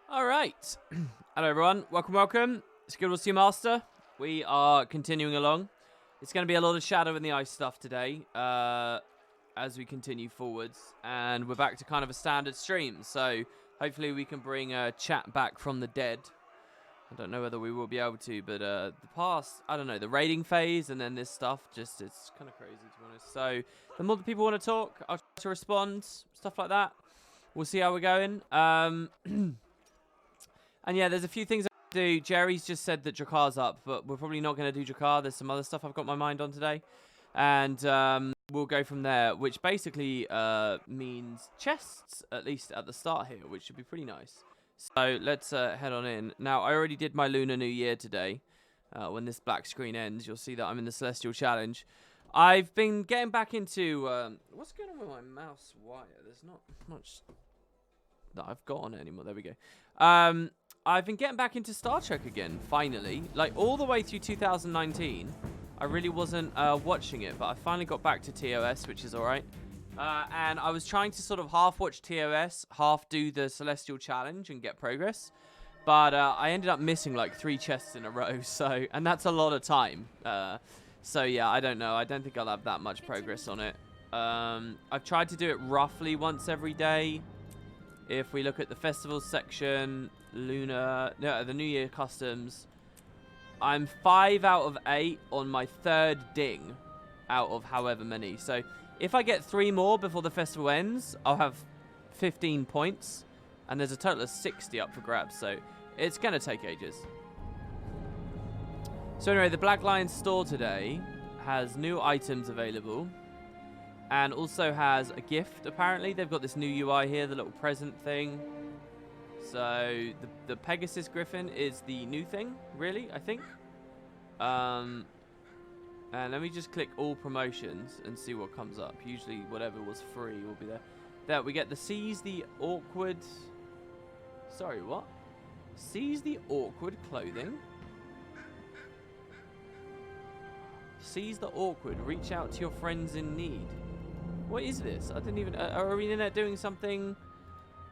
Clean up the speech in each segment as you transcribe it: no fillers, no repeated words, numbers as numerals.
All right. Hello, everyone. Welcome. It's Guild Wars 2 Master. We are continuing along. It's going to be a lot of Shadow in the Ice stuff today as we continue forwards. And we're back to kind of a standard stream. So hopefully we can bring chat back from the dead. I don't know whether we will be able to, but the past, I don't know, the raiding phase and then this stuff, just it's kind of crazy, to be honest. So the more the people want to talk, I'll try to respond, stuff like that. We'll see how we're going. And yeah, there's a few things I can do. Jerry's just said that Drakar's up, but we're probably not going to do Drakar. There's some other stuff I've got my mind on today. And we'll go from there, which basically means chests, at least at the start here, which should be pretty nice. So let's head on in. Now, I already did my Lunar New Year today. When this black screen ends, you'll see that I'm in the Celestial Challenge. I've been getting back into... what's going on with my mouse wire? There's not much that I've got on it anymore. There we go. I've been getting back into Star Trek again, finally. Like, all the way through 2019, I really wasn't watching it, but I finally got back to TOS, which is alright. And I was trying to sort of half watch TOS, half do the Celestial Challenge and get progress. But I ended up missing like 3 chests in a row, and that's a lot of time. So yeah, I don't know. I don't think I'll have that much progress on it. I've tried to do it roughly once every day. If we look at the festival section, the New Year customs, I'm 5 out of 8 on my 3rd ding out of however many. So if I get 3 more before the festival ends, I'll have 15 points. And there's a total of 60 up for grabs, so it's going to take ages. So anyway, the Black Lion store today has new items available. And also has a gift, apparently. They've got this new UI here, the little present thing. So, the Pegasus Griffin is the new thing, really, I think. And let me just click all promotions and see what comes up. Usually, whatever was free will be there. There, we get the Seize the Awkward... Sorry, what? Seize the Awkward clothing? Seize the Awkward. Reach out to your friends in need. What is this? I didn't even... Are ArenaNet doing something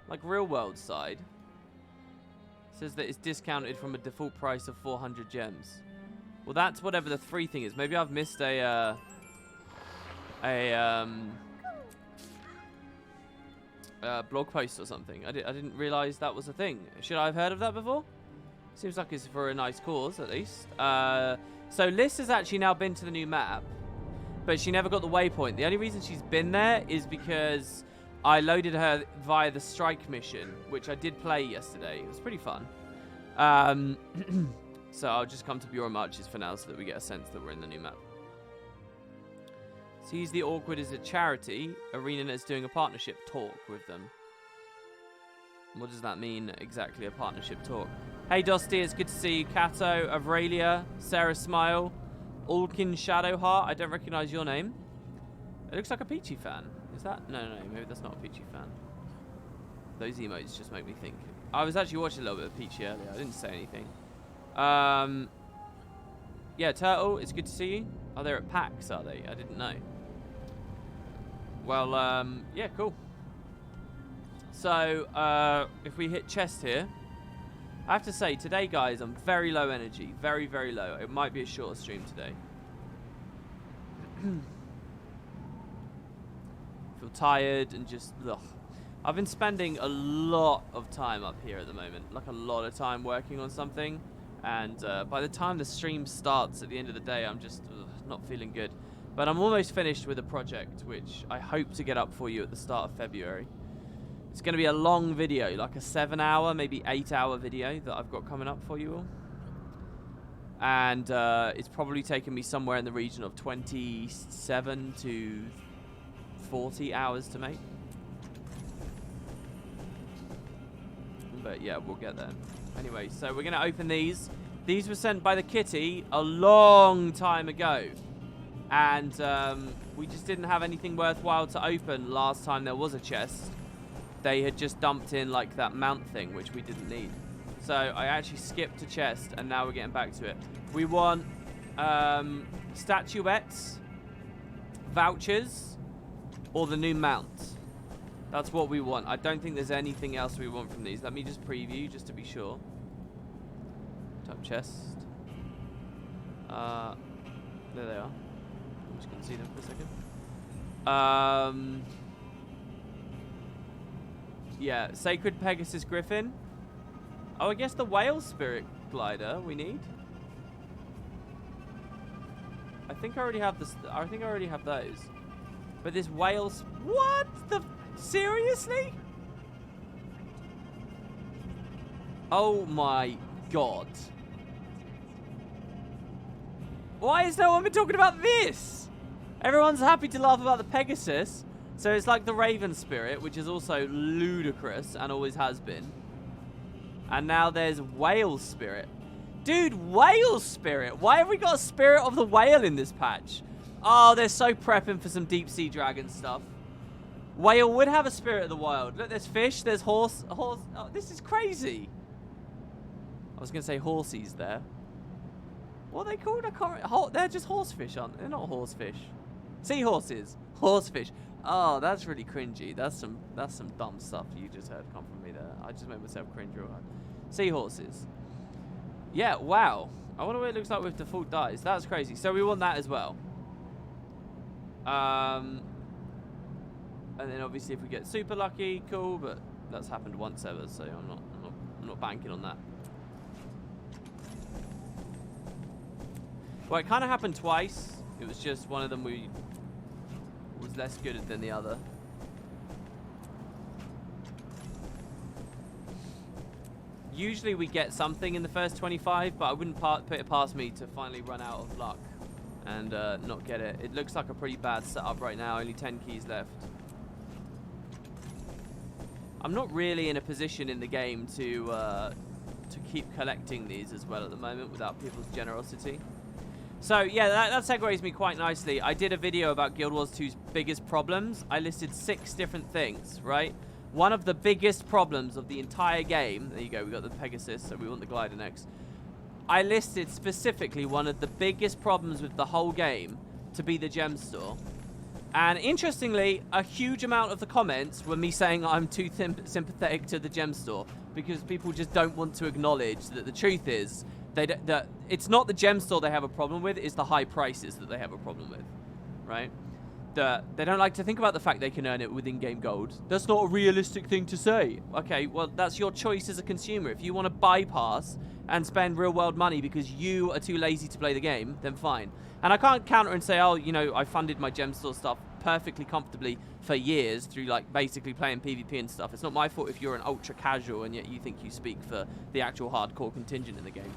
like real world side? It says that it's discounted from a default price of 400 gems. Well, that's whatever the free thing is. Maybe I've missed a blog post or something. I didn't realize that was a thing. Should I have heard of that before? Seems like it's for a nice cause, at least. So Liz has actually now been to the new map. But she never got the waypoint. The only reason she's been there is because I loaded her via the strike mission, which I did play yesterday. It was pretty fun. So I'll just come to Bureau Marches for now so that we get a sense that we're in the new map. Seize the Awkward is a charity. ArenaNet is doing a partnership talk with them. What does that mean exactly, a partnership talk? Hey, Dusty, it's good to see you. Kato, Avralia, Sarah Smile. Alkin Shadowheart, I don't recognize your name. It looks like a Peachy fan. Is that? No, maybe that's not a Peachy fan. Those emotes just make me think. I was actually watching a little bit of Peachy earlier. I didn't say anything. Yeah, Turtle, it's good to see you. Oh, they're at PAX, are they? I didn't know. Well, yeah, cool. So, if we hit chest here. I have to say, today, guys, I'm very low energy. Very, very low. It might be a shorter stream today. Feel tired and just... Ugh. I've been spending a lot of time up here at the moment. Like, a lot of time working on something. And by the time the stream starts at the end of the day, I'm just not feeling good. But I'm almost finished with a project, which I hope to get up for you at the start of February. It's going to be a long video, like a 7-hour, maybe 8-hour video that I've got coming up for you all. And it's probably taken me somewhere in the region of 27 to 40 hours to make. But yeah, we'll get there. Anyway, so we're going to open these. These were sent by the kitty a long time ago. And we just didn't have anything worthwhile to open last time there was a chest. They had just dumped in like that mount thing, which we didn't need. So I actually skipped a chest, and now we're getting back to it. We want statuettes, vouchers, or the new mount. That's what we want. I don't think there's anything else we want from these. Let me just preview just to be sure. Top chest. There they are. I'm just going to see them for a second. Yeah, Sacred Pegasus Griffin. Oh, I guess the Whale Spirit Glider we need. I think I already have this. I think I already have those. But this whales. What the? Seriously? Oh my god. Why is no one been talking about this? Everyone's happy to laugh about the Pegasus. So it's like the Raven Spirit, which is also ludicrous and always has been. And now there's Whale Spirit. Dude, Whale Spirit. Why have we got a Spirit of the Whale in this patch? Oh, they're so prepping for some deep sea dragon stuff. Whale would have a Spirit of the Wild. Look, there's fish, there's horse. Oh, this is crazy. I was going to say horsies there. What are they called? I can't. They're just horsefish, aren't they? They're not horsefish. Seahorses. Horsefish. Oh, that's really cringy. That's some dumb stuff you just heard come from me there. I just made myself cringe real hard. Seahorses. Yeah, wow. I wonder what it looks like with default dice. That's crazy. So we want that as well. And then obviously if we get super lucky, cool, but that's happened once ever, so I'm not banking on that. Well, it kind of happened twice. It was just one of them was less good than the other. Usually we get something in the first 25, but I wouldn't put it past me to finally run out of luck and not get it. It looks like a pretty bad setup right now. Only 10 keys left. I'm not really in a position in the game to keep collecting these as well at the moment without people's generosity. So yeah, that segues me quite nicely. I did a video about Guild Wars 2's biggest problems. I listed 6 different things, right? One of the biggest problems of the entire game, there you go, we got the Pegasus, so we want the glider next. I listed specifically one of the biggest problems with the whole game to be the gem store. And interestingly, a huge amount of the comments were me saying I'm too sympathetic to the gem store because people just don't want to acknowledge that the truth is that it's not the gem store they have a problem with, it's the high prices that they have a problem with, right? They don't like to think about the fact they can earn it with in-game gold. That's not a realistic thing to say. Okay, well, that's your choice as a consumer. If you want to bypass and spend real-world money because you are too lazy to play the game, then fine. And I can't counter and say, oh, you know, I funded my gem store stuff perfectly comfortably for years through, like, basically playing PvP and stuff. It's not my fault if you're an ultra-casual and yet you think you speak for the actual hardcore contingent in the game.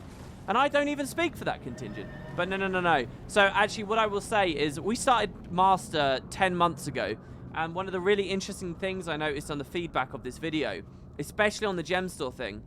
And I don't even speak for that contingent. But no. So actually what I will say is we started Master 10 months ago. And one of the really interesting things I noticed on the feedback of this video, especially on the gem store thing,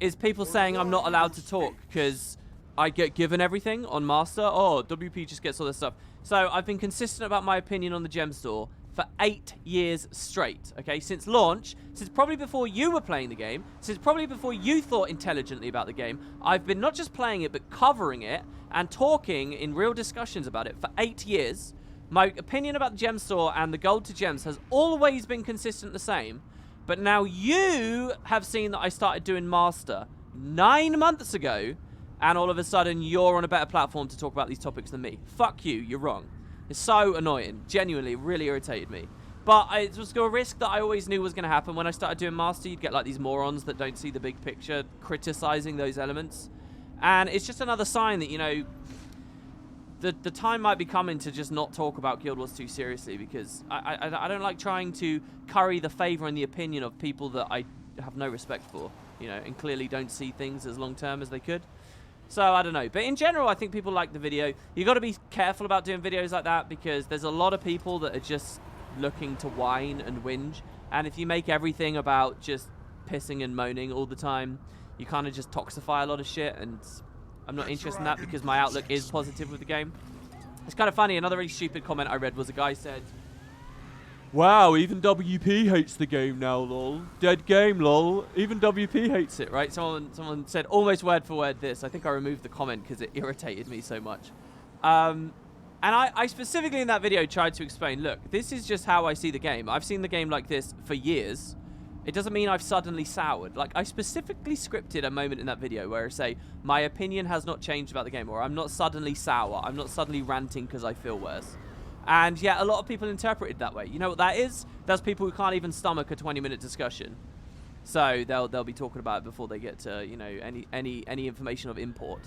is people saying I'm not allowed to talk because I get given everything on Master. Oh, WP just gets all this stuff. So I've been consistent about my opinion on the gem store for 8 years straight, okay? Since launch, since probably before you were playing the game, since probably before you thought intelligently about the game, I've been not just playing it, but covering it and talking in real discussions about it for 8 years. My opinion about the gem store and the gold to gems has always been consistent the same, but now you have seen that I started doing Master 9 months ago, and all of a sudden you're on a better platform to talk about these topics than me. Fuck you, you're wrong. It's so annoying. Genuinely, really irritated me. But it was a risk that I always knew was going to happen. When I started doing Master, you'd get like these morons that don't see the big picture criticizing those elements. And it's just another sign that, you know, the time might be coming to just not talk about Guild Wars 2 seriously, because I don't like trying to curry the favor and the opinion of people that I have no respect for, you know, and clearly don't see things as long-term as they could. So, I don't know. But in general, I think people like the video. You got to be careful about doing videos like that because there's a lot of people that are just looking to whine and whinge. And if you make everything about just pissing and moaning all the time, you kind of just toxify a lot of shit. And I'm not interested in that because my outlook is positive with the game. It's kind of funny. Another really stupid comment I read was a guy said, wow, even WP hates the game now, lol. Dead game, lol. Even WP hates it, right? Someone said almost word for word this. I think I removed the comment because it irritated me so much. And And I specifically in that video tried to explain, look, this is just how I see the game. I've seen the game like this for years. It doesn't mean I've suddenly soured. Like, I specifically scripted a moment in that video where I say, my opinion has not changed about the game, or I'm not suddenly sour. I'm not suddenly ranting because I feel worse. And yeah, a lot of people interpret it that way. You know what that is? That's people who can't even stomach a 20-minute discussion. So they'll be talking about it before they get to, you know, any information of import.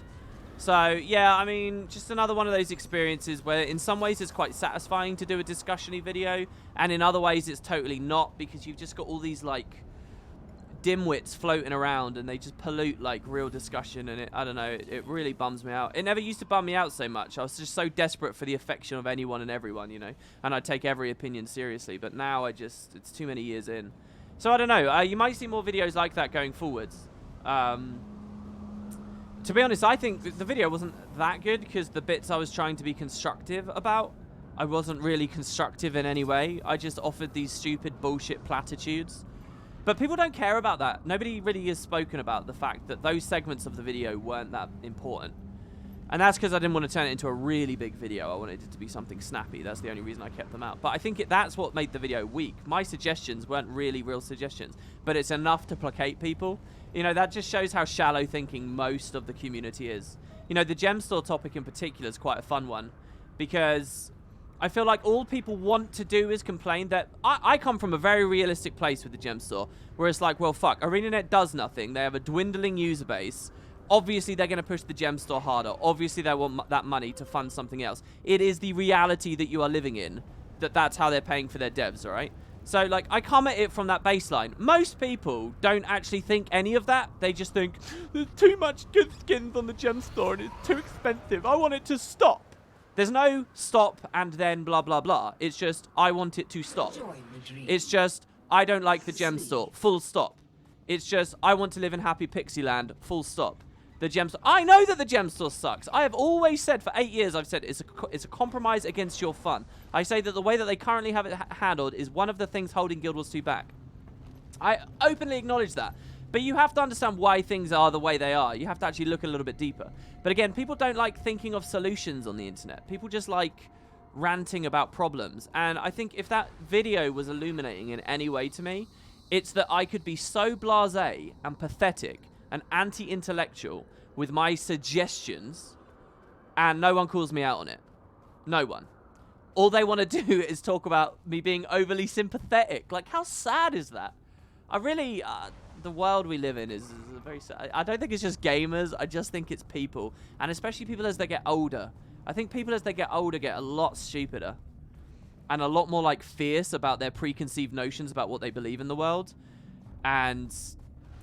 So yeah, I mean, just another one of those experiences where in some ways it's quite satisfying to do a discussion-y video, and in other ways it's totally not, because you've just got all these like dimwits floating around and they just pollute like real discussion, and I don't know, it really bums me out. It never used to bum me out so much. I was just so desperate for the affection of anyone and everyone, you know, and I take every opinion seriously, but now it's too many years in. So I don't know, you might see more videos like that going forwards. To be honest, I think the video wasn't that good because the bits I was trying to be constructive about, I wasn't really constructive in any way. I just offered these stupid bullshit platitudes. But people don't care about that. Nobody really has spoken about the fact that those segments of the video weren't that important. And that's because I didn't want to turn it into a really big video. I wanted it to be something snappy. That's the only reason I kept them out. But I think that's what made the video weak. My suggestions weren't really real suggestions, but it's enough to placate people. You know, that just shows how shallow thinking most of the community is. You know, the gem store topic in particular is quite a fun one, because I feel like all people want to do is complain. That I come from a very realistic place with the gem store, where it's like, well, fuck, ArenaNet does nothing. They have a dwindling user base. Obviously, they're going to push the gem store harder. Obviously, they want that money to fund something else. It is the reality that you are living in, that's how they're paying for their devs, all right? So, like, I come at it from that baseline. Most people don't actually think any of that. They just think, there's too much good skins on the gem store and it's too expensive. I want it to stop. There's no stop and then blah, blah, blah. It's just, I want it to stop. It's just, I don't like the gem store. Full stop. It's just, I want to live in happy pixie land. Full stop. The gem store. I know that the gem store sucks. I have always said for 8 years, I've said it's a compromise against your fun. I say that the way that they currently have it handled is one of the things holding Guild Wars 2 back. I openly acknowledge that. But you have to understand why things are the way they are. You have to actually look a little bit deeper. But again, people don't like thinking of solutions on the internet. People just like ranting about problems. And I think if that video was illuminating in any way to me, it's that I could be so blasé and pathetic and anti-intellectual with my suggestions, and no one calls me out on it. No one. All they want to do is talk about me being overly sympathetic. Like, how sad is that? I really... the world we live in is very sad. I don't think it's just gamers. I just think it's people. And especially people as they get older. I think people as they get older get a lot stupider. And a lot more, like, fierce about their preconceived notions about what they believe in the world. And...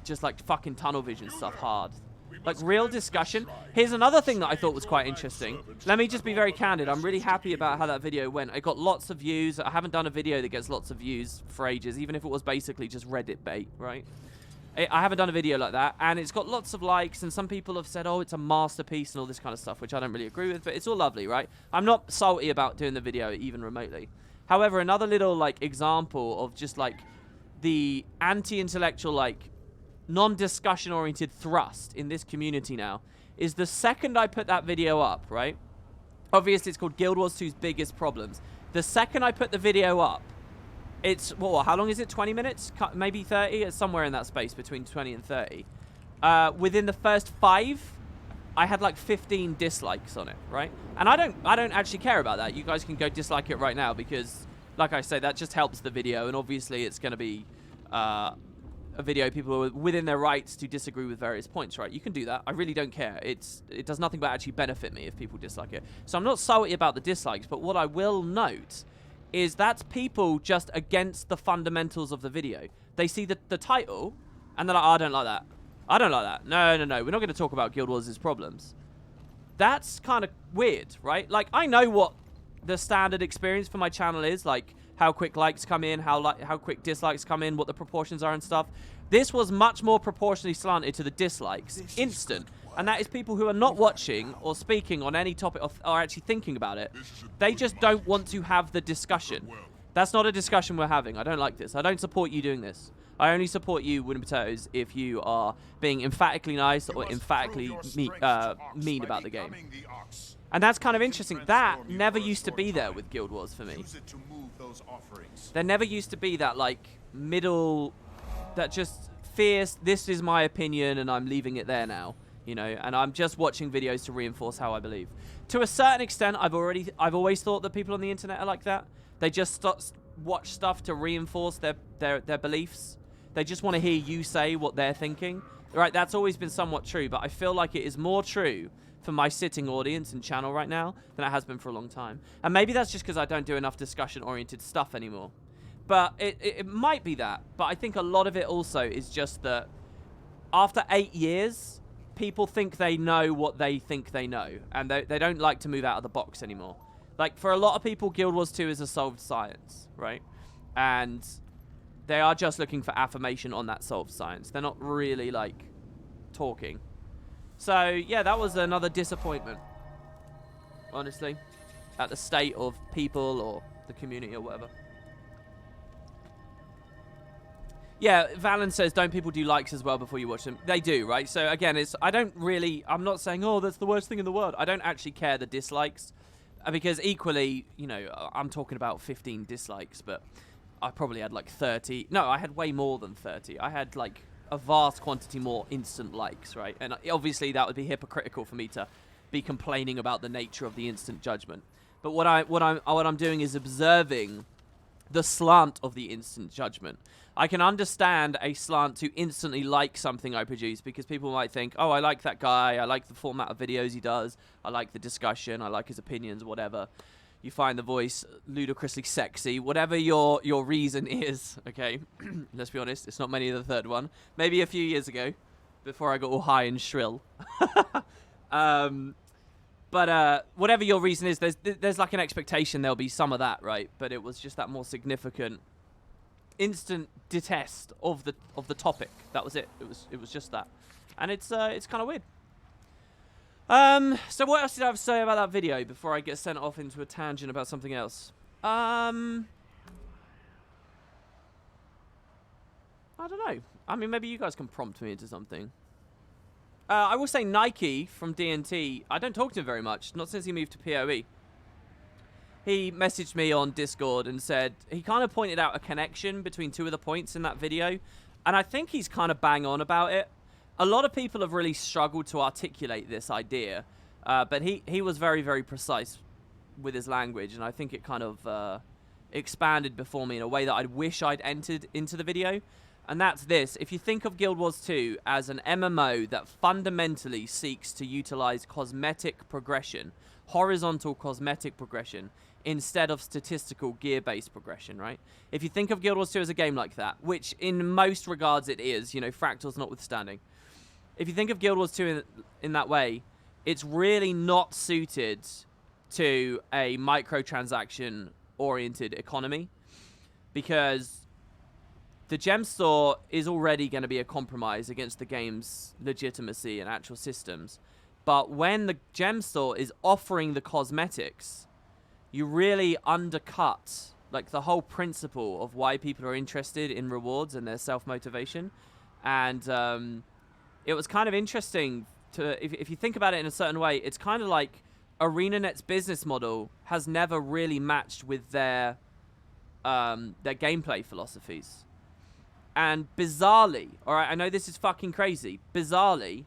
just like fucking tunnel vision stuff hard. Like real discussion. Here's another thing that I thought was quite interesting. Let me just be very candid. I'm really happy about how that video went. It got lots of views. I haven't done a video that gets lots of views for ages, even if it was basically just Reddit bait, right? I haven't done a video like that, and it's got lots of likes, and some people have said, oh, it's a masterpiece and all this kind of stuff, which I don't really agree with, but it's all lovely, right? I'm not salty about doing the video even remotely. However, another little like example of just like the anti-intellectual, like non-discussion oriented thrust in this community now is the second I put that video up, right? Obviously, it's called Guild Wars 2's Biggest Problems. The second I put the video up, it's, well, how long is it? 20 minutes? Maybe 30? It's somewhere in that space between 20 and 30. Within the first 5, I had like 15 dislikes on it, right? And I don't actually care about that. You guys can go dislike it right now because, like I say, that just helps the video, and obviously it's going to be a video people are within their rights to disagree with various points, right? You can do that. I really don't care. It does nothing but actually benefit me if people dislike it. So I'm not salty about the dislikes, but what I will note is that's people just against the fundamentals of the video. They see the title, and they're like, oh, I don't like that. I don't like that. No, no, no. We're not going to talk about Guild Wars' problems. That's kind of weird, right? Like, I know what the standard experience for my channel is, like how quick likes come in, how quick dislikes come in, what the proportions are and stuff. This was much more proportionally slanted to the dislikes. Instant. And that is people who are not watching or speaking on any topic or actually thinking about it. They just don't want to have the discussion. That's not a discussion we're having. I don't like this. I don't support you doing this. I only support you, Wooden Potatoes, if you are being emphatically nice or emphatically mean about the game. And that's kind of interesting. That never used to be there with Guild Wars for me. There never used to be that, like, middle, that just fierce, this is my opinion and I'm leaving it there now, you know, and I'm just watching videos to reinforce how I believe. To a certain extent, I've always thought that people on the internet are like that. They just watch stuff to reinforce their beliefs. They just want to hear you say what they're thinking. Right, that's always been somewhat true, but I feel like it is more true for my sitting audience and channel right now than it has been for a long time. And maybe that's just because I don't do enough discussion-oriented stuff anymore. But it might be that. But I think a lot of it also is just that after 8 years, people think they know what they think they know. And they don't like to move out of the box anymore. Like, for a lot of people, Guild Wars 2 is a solved science, right? And they are just looking for affirmation on that solved science. They're not really, like, talking. So, yeah, that was another disappointment, honestly, at the state of people or the community or whatever. Yeah, Valen says, don't people do likes as well before you watch them? They do, right? So, again, I'm not saying, oh, that's the worst thing in the world. I don't actually care the dislikes, because equally, you know, I'm talking about 15 dislikes, but I probably had like 30. No, I had way more than 30. I had, like, a vast quantity more instant likes, right? And obviously that would be hypocritical for me to be complaining about the nature of the instant judgment. But what I'm doing is observing the slant of the instant judgment. I can understand a slant to instantly like something I produce because people might think, oh, I like that guy, I like the format of videos he does, I like the discussion, I like his opinions, whatever. You find the voice ludicrously sexy, whatever your reason is, okay? Let's be honest, it's not many of the third one. Maybe a few years ago, before I got all high and shrill. But whatever your reason is, there's like an expectation there'll be some of that, right? But it was just that more significant instant detest of the topic. That was it. It was just that. And it's kind of weird. So what else did I have to say about that video before I get sent off into a tangent about something else? I don't know. I mean, maybe you guys can prompt me into something. I will say Nike from DNT, I don't talk to him very much, not since he moved to PoE. He messaged me on Discord and said, he kind of pointed out a connection between two of the points in that video, and I think he's kind of bang on about it. A lot of people have really struggled to articulate this idea, but he was very, very precise with his language, and I think it kind of expanded before me in a way that I wish I'd entered into the video. And that's this. If you think of Guild Wars 2 as an MMO that fundamentally seeks to utilize cosmetic progression, horizontal cosmetic progression, instead of statistical gear-based progression, right? If you think of Guild Wars 2 as a game like that, which in most regards it is, you know, fractals notwithstanding. If you think of Guild Wars 2 in that way, it's really not suited to a microtransaction-oriented economy, because the gem store is already going to be a compromise against the game's legitimacy and actual systems. But when the gem store is offering the cosmetics, you really undercut like the whole principle of why people are interested in rewards and their self-motivation. And it was kind of interesting to, if you think about it in a certain way, it's kind of like ArenaNet's business model has never really matched with their gameplay philosophies. And bizarrely, alright, I know this is fucking crazy, bizarrely,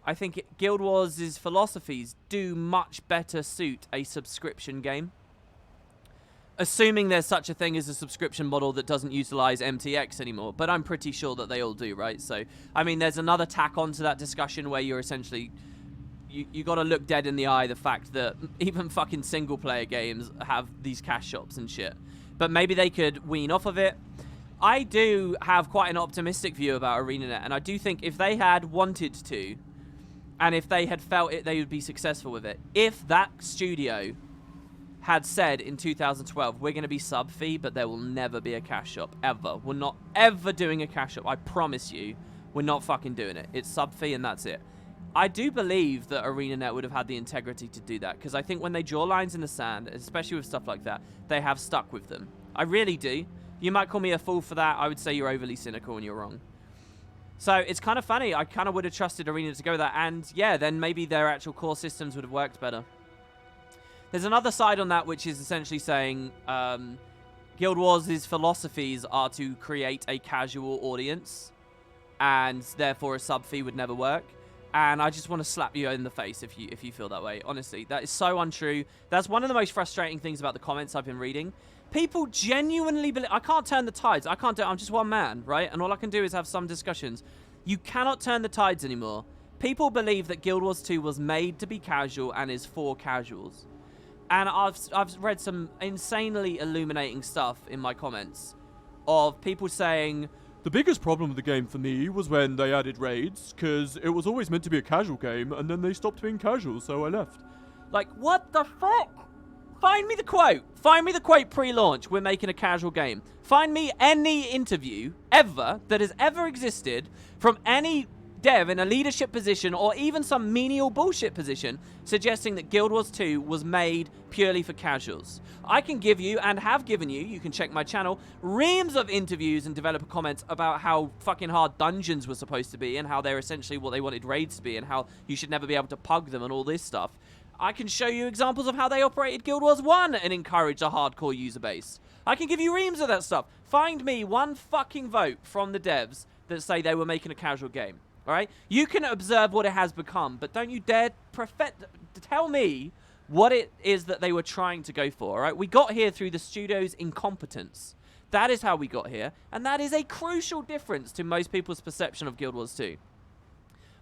I think Guild Wars' philosophies do much better suit a subscription game. Assuming there's such a thing as a subscription model that doesn't utilize MTX anymore, but I'm pretty sure that they all do, right? So, I mean, there's another tack onto that discussion where you're essentially, you got to look dead in the eye the fact that even fucking single-player games have these cash shops and shit. But maybe they could wean off of it. I do have quite an optimistic view about ArenaNet, and I do think if they had wanted to, and if they had felt it, they would be successful with it. If that studio had said in 2012, we're going to be sub-fee, but there will never be a cash shop, ever. We're not ever doing a cash shop, I promise you. We're not fucking doing it. It's sub-fee and that's it. I do believe that ArenaNet would have had the integrity to do that, because I think when they draw lines in the sand, especially with stuff like that, they have stuck with them. I really do. You might call me a fool for that. I would say you're overly cynical and you're wrong. So it's kind of funny. I kind of would have trusted Arena to go there. And yeah, then maybe their actual core systems would have worked better. There's another side on that, which is essentially saying Guild Wars' philosophies are to create a casual audience. And therefore a sub fee would never work. And I just want to slap you in the face if you feel that way. Honestly, that is so untrue. That's one of the most frustrating things about the comments I've been reading. People genuinely believe... I can't turn the tides. I can't do it. I'm just one man, right? And all I can do is have some discussions. You cannot turn the tides anymore. People believe that Guild Wars 2 was made to be casual and is for casuals. And I've read some insanely illuminating stuff in my comments of people saying... The biggest problem with the game for me was when they added raids, because it was always meant to be a casual game, and then they stopped being casual, so I left. Like, what the fuck? Find me the quote. Find me the quote pre-launch, we're making a casual game. Find me any interview ever that has ever existed from any dev in a leadership position or even some menial bullshit position suggesting that Guild Wars 2 was made purely for casuals. I can give you, and have given you can check my channel, reams of interviews and developer comments about how fucking hard dungeons were supposed to be and how they're essentially what they wanted raids to be and how you should never be able to pug them and all this stuff. I can show you examples of how they operated Guild Wars 1 and encouraged a hardcore user base. I can give you reams of that stuff. Find me one fucking vote from the devs that say they were making a casual game. Alright? You can observe what it has become, but don't you dare tell me what it is that they were trying to go for, alright? We got here through the studio's incompetence. That is how we got here, and that is a crucial difference to most people's perception of Guild Wars 2.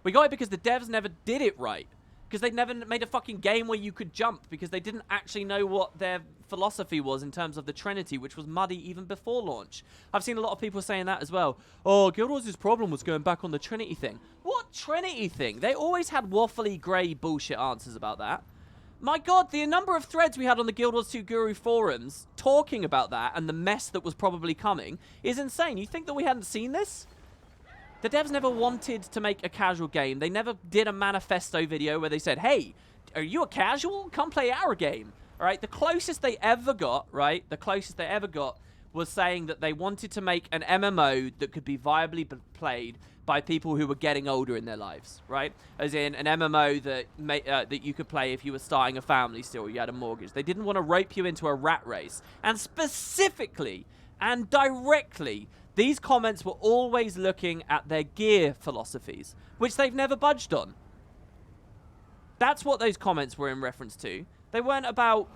We got it because the devs never did it right. Because they never made a fucking game where you could jump, because they didn't actually know what their philosophy was in terms of the Trinity, which was muddy even before launch. I've seen a lot of people saying that as well. Oh, Guild Wars' problem was going back on the Trinity thing. What Trinity thing? They always had waffly grey bullshit answers about that. My god, the number of threads we had on the Guild Wars 2 Guru forums talking about that and the mess that was probably coming is insane. You think that we hadn't seen this? The devs never wanted to make a casual game. They never did a manifesto video where they said, hey, are you a casual? Come play our game. All right, the closest they ever got, right? The closest they ever got was saying that they wanted to make an MMO that could be viably played by people who were getting older in their lives, right? As in an MMO that that you could play if you were starting a family still, or you had a mortgage. They didn't want to rope you into a rat race. And specifically and directly, these comments were always looking at their gear philosophies, which they've never budged on. That's what those comments were in reference to. They weren't about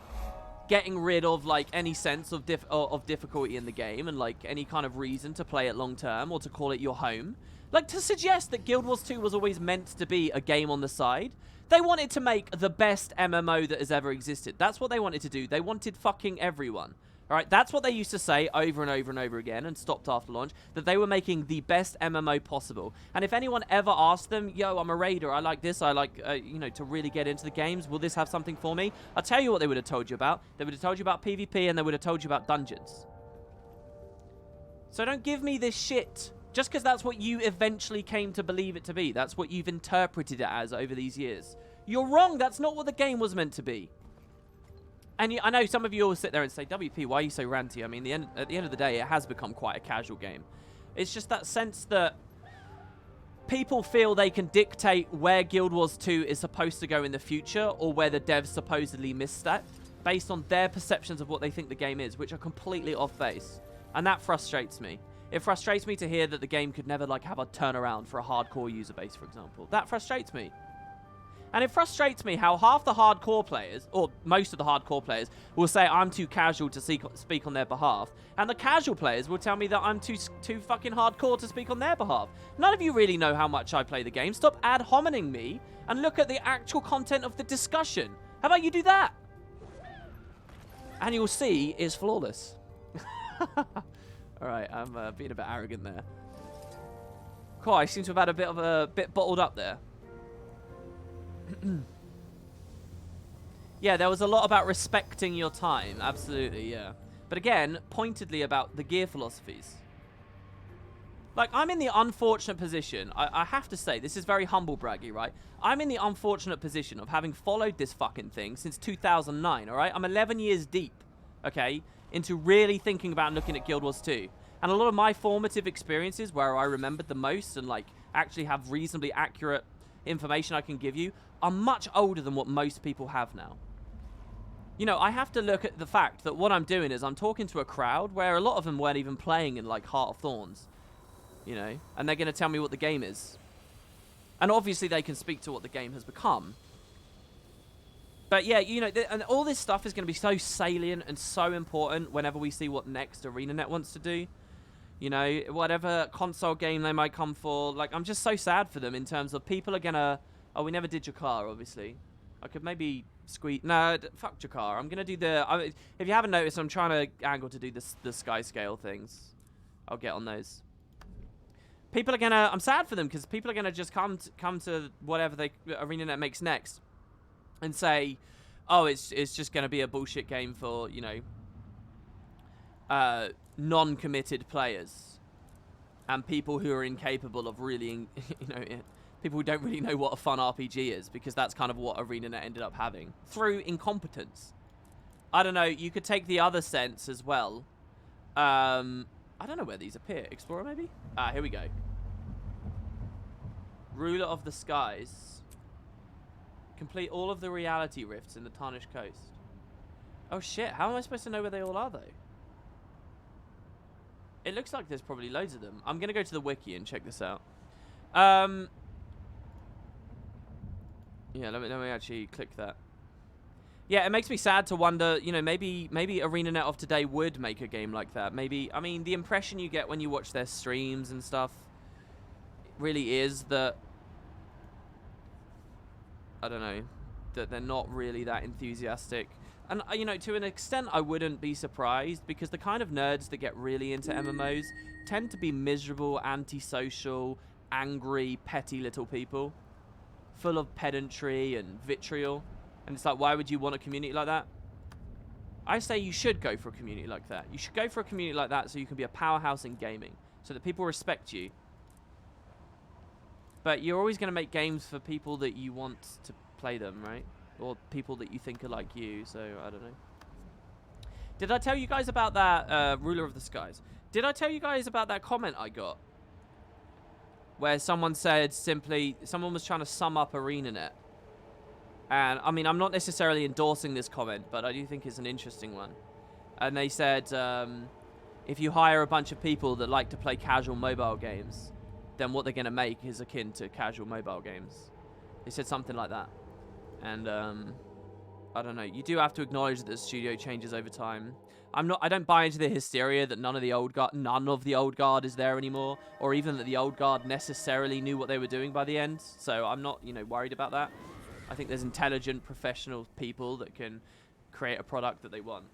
getting rid of, like, any sense of difficulty in the game and, like, any kind of reason to play it long term or to call it your home. Like, to suggest that Guild Wars 2 was always meant to be a game on the side. They wanted to make the best MMO that has ever existed. That's what they wanted to do. They wanted fucking everyone. Alright, that's what they used to say over and over and over again and stopped after launch, that they were making the best MMO possible. And if anyone ever asked them, yo, I'm a raider, I like this, I like, you know, to really get into the games, will this have something for me? I'll tell you what they would have told you about. They would have told you about PvP and they would have told you about dungeons. So don't give me this shit. Just because that's what you eventually came to believe it to be. That's what you've interpreted it as over these years. You're wrong, that's not what the game was meant to be. And I know some of you all sit there and say, WP, why are you so ranty? I mean, at the end of the day, it has become quite a casual game. It's just that sense that people feel they can dictate where Guild Wars 2 is supposed to go in the future or where the devs supposedly missed that based on their perceptions of what they think the game is, which are completely off base. And that frustrates me. It frustrates me to hear that the game could never, like, have a turnaround for a hardcore user base, for example. That frustrates me. And it frustrates me how half the hardcore players, or most of the hardcore players, will say I'm too casual to speak on their behalf. And the casual players will tell me that I'm too fucking hardcore to speak on their behalf. None of you really know how much I play the game. Stop ad hominem me and look at the actual content of the discussion. How about you do that? And you'll see it's flawless. Alright, I'm being a bit arrogant there. Cool, I seem to have had a bit bottled up there. Yeah, there was a lot about respecting your time. Absolutely, yeah. But again, pointedly about the gear philosophies. Like, I'm in the unfortunate position, I have to say, this is very humble braggy, right? I'm in the unfortunate position of having followed this fucking thing since 2009, alright? I'm 11 years deep. okay, into really thinking about and looking at Guild Wars 2. And a lot of my formative experiences where I remembered the most and, like, actually have reasonably accurate information I can give you are much older than what most people have now. You know, I have to look at the fact that what I'm doing is I'm talking to a crowd where a lot of them weren't even playing in, like, Heart of Thorns, you know, and they're going to tell me what the game is. And obviously they can speak to what the game has become. But yeah, you know, and all this stuff is going to be so salient and so important whenever we see what next ArenaNet wants to do. You know, whatever console game they might come for. Like, I'm just so sad for them in terms of people are going to... Oh, we never did Jakar, obviously. I could maybe squeeze... No, fuck Jakar. I'm going to do the... if you haven't noticed, I'm trying to angle to do the sky scale things. I'll get on those. People are going to... I'm sad for them because people are going to just come to whatever ArenaNet makes next and say, oh, it's just going to be a bullshit game for, you know, non-committed players and people who are incapable of really, you know, people who don't really know what a fun RPG is, because that's kind of what ArenaNet ended up having through incompetence. I don't know. You could take the other sense as well. I don't know where these appear. Explorer, maybe? Ah, here we go. Ruler of the Skies. Complete all of the reality rifts in the Tarnished Coast. Oh shit, how am I supposed to know where they all are, though? It looks like there's probably loads of them. I'm going to go to the wiki and check this out. Yeah, let me actually click that. Yeah, it makes me sad to wonder, you know, maybe ArenaNet of today would make a game like that. Maybe, I mean, the impression you get when you watch their streams and stuff really is that, I don't know, that they're not really that enthusiastic. And, you know, to an extent, I wouldn't be surprised, because the kind of nerds that get really into MMOs tend to be miserable, antisocial, angry, petty little people, full of pedantry and vitriol. And it's like, why would you want a community like that? I say you should go for a community like that. You should go for a community like that so you can be a powerhouse in gaming, so that people respect you. But you're always going to make games for people that you want to play them, right? Or people that you think are like you, so I don't know. Did I tell you guys about that Ruler of the Skies? Did I tell you guys about that comment I got? Where someone said simply, someone was trying to sum up ArenaNet. And, I mean, I'm not necessarily endorsing this comment, but I do think it's an interesting one. And they said, if you hire a bunch of people that like to play casual mobile games, then what they're going to make is akin to casual mobile games. They said something like that. And, I don't know. You do have to acknowledge that the studio changes over time. I don't buy into the hysteria that none of the old guard is there anymore, or even that the old guard necessarily knew what they were doing by the end. So I'm not, you know, worried about that. I think there's intelligent, professional people that can create a product that they want.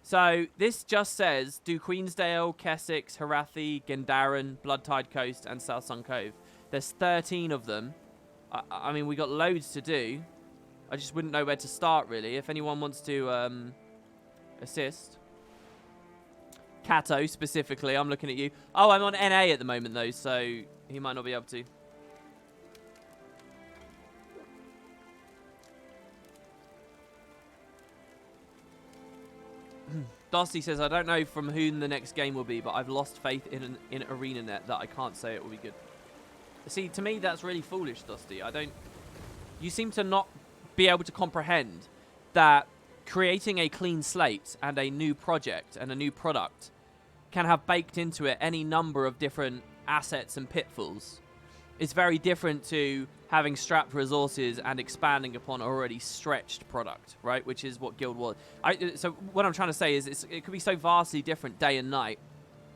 So this just says, do Queensdale, Kessex, Harathi, Gendaran, Bloodtide Coast, and South Sun Cove. There's 13 of them. I mean, we got loads to do. I just wouldn't know where to start, really. If anyone wants to assist. Kato, specifically, I'm looking at you. Oh, I'm on NA at the moment, though, so he might not be able to. Dusty says, I don't know from whom the next game will be, but I've lost faith in ArenaNet that I can't say it will be good. See, to me, that's really foolish, Dusty. You seem to not be able to comprehend that creating a clean slate and a new project and a new product can have baked into it any number of different assets and pitfalls. It's very different to having strapped resources and expanding upon an already stretched product, right? Which is what Guild was. So what I'm trying to say is it could be so vastly different day and night,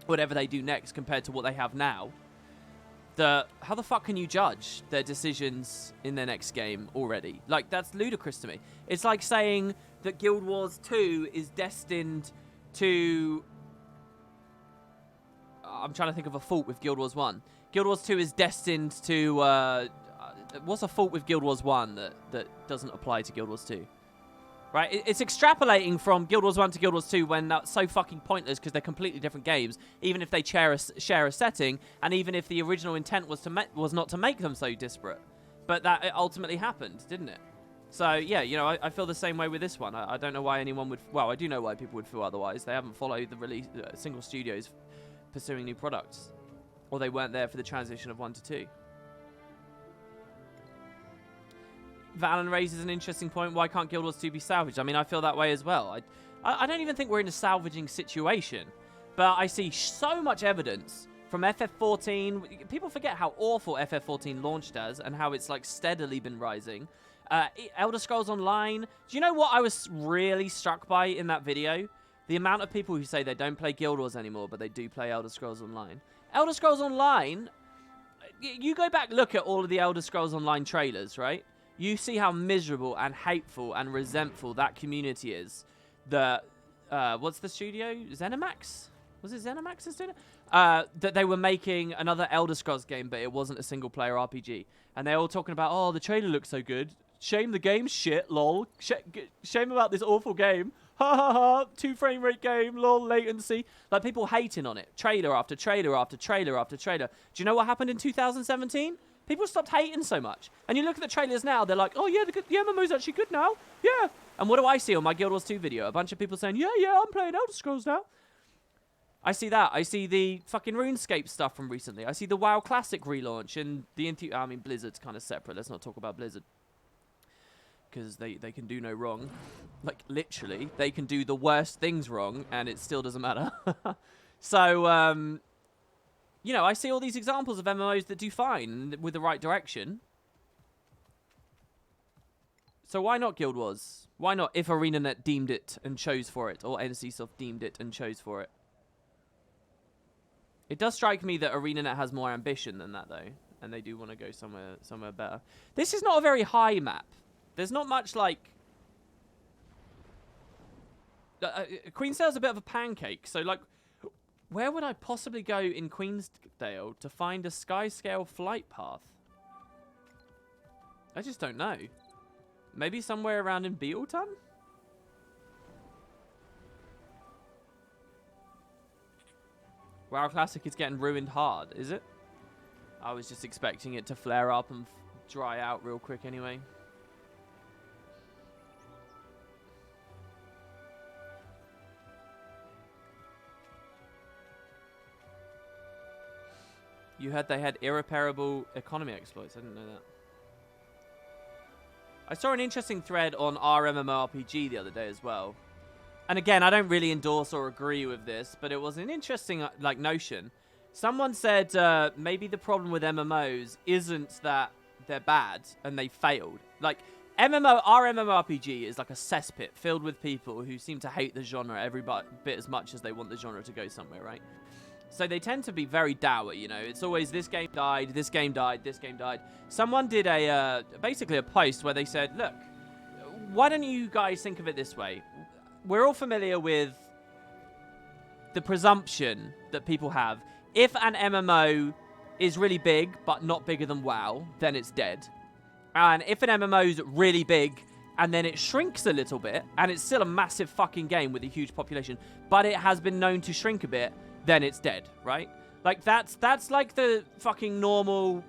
whatever they do next compared to what they have now, that how the fuck can you judge their decisions in their next game already? Like, that's ludicrous to me. It's like saying that Guild Wars 2 is destined to... I'm trying to think of a fault with Guild Wars 1. Guild Wars 2 is destined to... what's a fault with Guild Wars 1 that doesn't apply to Guild Wars 2? Right? It's extrapolating from Guild Wars 1 to Guild Wars 2 when that's so fucking pointless because they're completely different games, even if they share a setting, and even if the original intent was not to make them so disparate. But that it ultimately happened, didn't it? So, yeah, you know, I feel the same way with this one. I don't know why anyone would... Well, I do know why people would feel otherwise. They haven't followed the release... single studios pursuing new products. Or they weren't there for the transition of 1 to 2. Valen raises an interesting point. Why can't Guild Wars 2 be salvaged? I mean, I feel that way as well. I don't even think we're in a salvaging situation. But I see so much evidence from FF14. People forget how awful FF14 launched as and how it's, like, steadily been rising. Elder Scrolls Online. Do you know what I was really struck by in that video? The amount of people who say they don't play Guild Wars anymore, but they do play Elder Scrolls Online. Elder Scrolls Online, you go back, look at all of the Elder Scrolls Online trailers, right? You see how miserable and hateful and resentful that community is. What's the studio? ZeniMax? Was it ZeniMax that's doing it? That they were making another Elder Scrolls game, but it wasn't a single-player RPG. And they're all talking about, oh, the trailer looks so good. Shame the game's shit, lol. Shame about this awful game. Ha ha ha. 2 frame rate game, lol, latency. Like, people hating on it. Trailer after trailer after trailer after trailer. Do you know what happened in 2017? People stopped hating so much. And you look at the trailers now, they're like, oh yeah, the MMO's actually good now. Yeah. And what do I see on my Guild Wars 2 video? A bunch of people saying, yeah, I'm playing Elder Scrolls now. I see that. I see the fucking RuneScape stuff from recently. I see the WoW Classic relaunch and I mean, Blizzard's kind of separate. Let's not talk about Blizzard. Because they can do no wrong. Like, literally, they can do the worst things wrong, and it still doesn't matter. So, you know, I see all these examples of MMOs that do fine with the right direction. So why not Guild Wars? Why not if ArenaNet deemed it and chose for it, or NCSoft deemed it and chose for it? It does strike me that ArenaNet has more ambition than that, though, and they do want to go somewhere better. This is not a very high map. There's not much, like... Queensdale's a bit of a pancake, so, like, where would I possibly go in Queensdale to find a sky-scale flight path? I just don't know. Maybe somewhere around in Beetleton? WoW Classic is getting ruined hard, is it? I was just expecting it to flare up and dry out real quick anyway. You heard they had irreparable economy exploits. I didn't know that. I saw an interesting thread on RMMORPG the other day as well. And again, I don't really endorse or agree with this, but it was an interesting like notion. Someone said maybe the problem with MMOs isn't that they're bad and they failed. Like, RMMORPG is like a cesspit filled with people who seem to hate the genre every bit as much as they want the genre to go somewhere, right? So they tend to be very dour, you know. It's always this game died, this game died, this game died. Someone did basically a post where they said, look, why don't you guys think of it this way? We're all familiar with the presumption that people have. If an MMO is really big, but not bigger than WoW, then it's dead. And if an MMO is really big, and then it shrinks a little bit, and it's still a massive fucking game with a huge population, but it has been known to shrink a bit, then it's dead, right? Like, that's like the fucking normal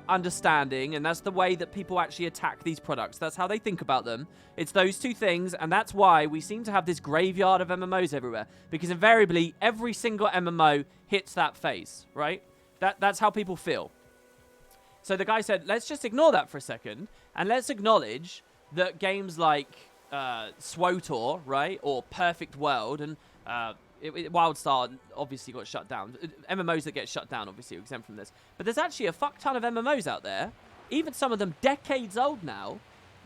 understanding, and that's the way that people actually attack these products. That's how they think about them. It's those two things, and that's why we seem to have this graveyard of MMOs everywhere, because invariably, every single MMO hits that phase, right? That's how people feel. So the guy said, let's just ignore that for a second, and let's acknowledge that games like SWOTOR, right, or Perfect World, and WildStar obviously got shut down. MMOs that get shut down obviously are exempt from this. But there's actually a fuck ton of MMOs out there, even some of them decades old now,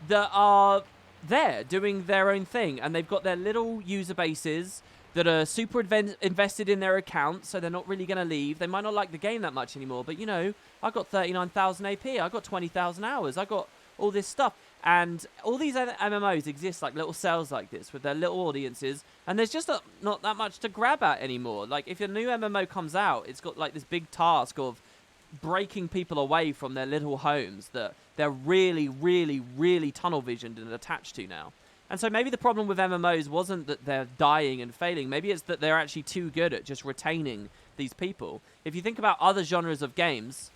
that are there doing their own thing. And they've got their little user bases that are super invested in their accounts, so they're not really going to leave. They might not like the game that much anymore, but, you know, I got 39,000 AP, I got 20,000 hours, I got all this stuff. And all these other MMOs exist like little cells like this with their little audiences, and there's just not that much to grab at anymore. Like, if a new MMO comes out, it's got like this big task of breaking people away from their little homes that they're really, really, really tunnel visioned and attached to now. And so maybe the problem with MMOs wasn't that they're dying and failing. Maybe it's that they're actually too good at just retaining these people. If you think about other genres of games,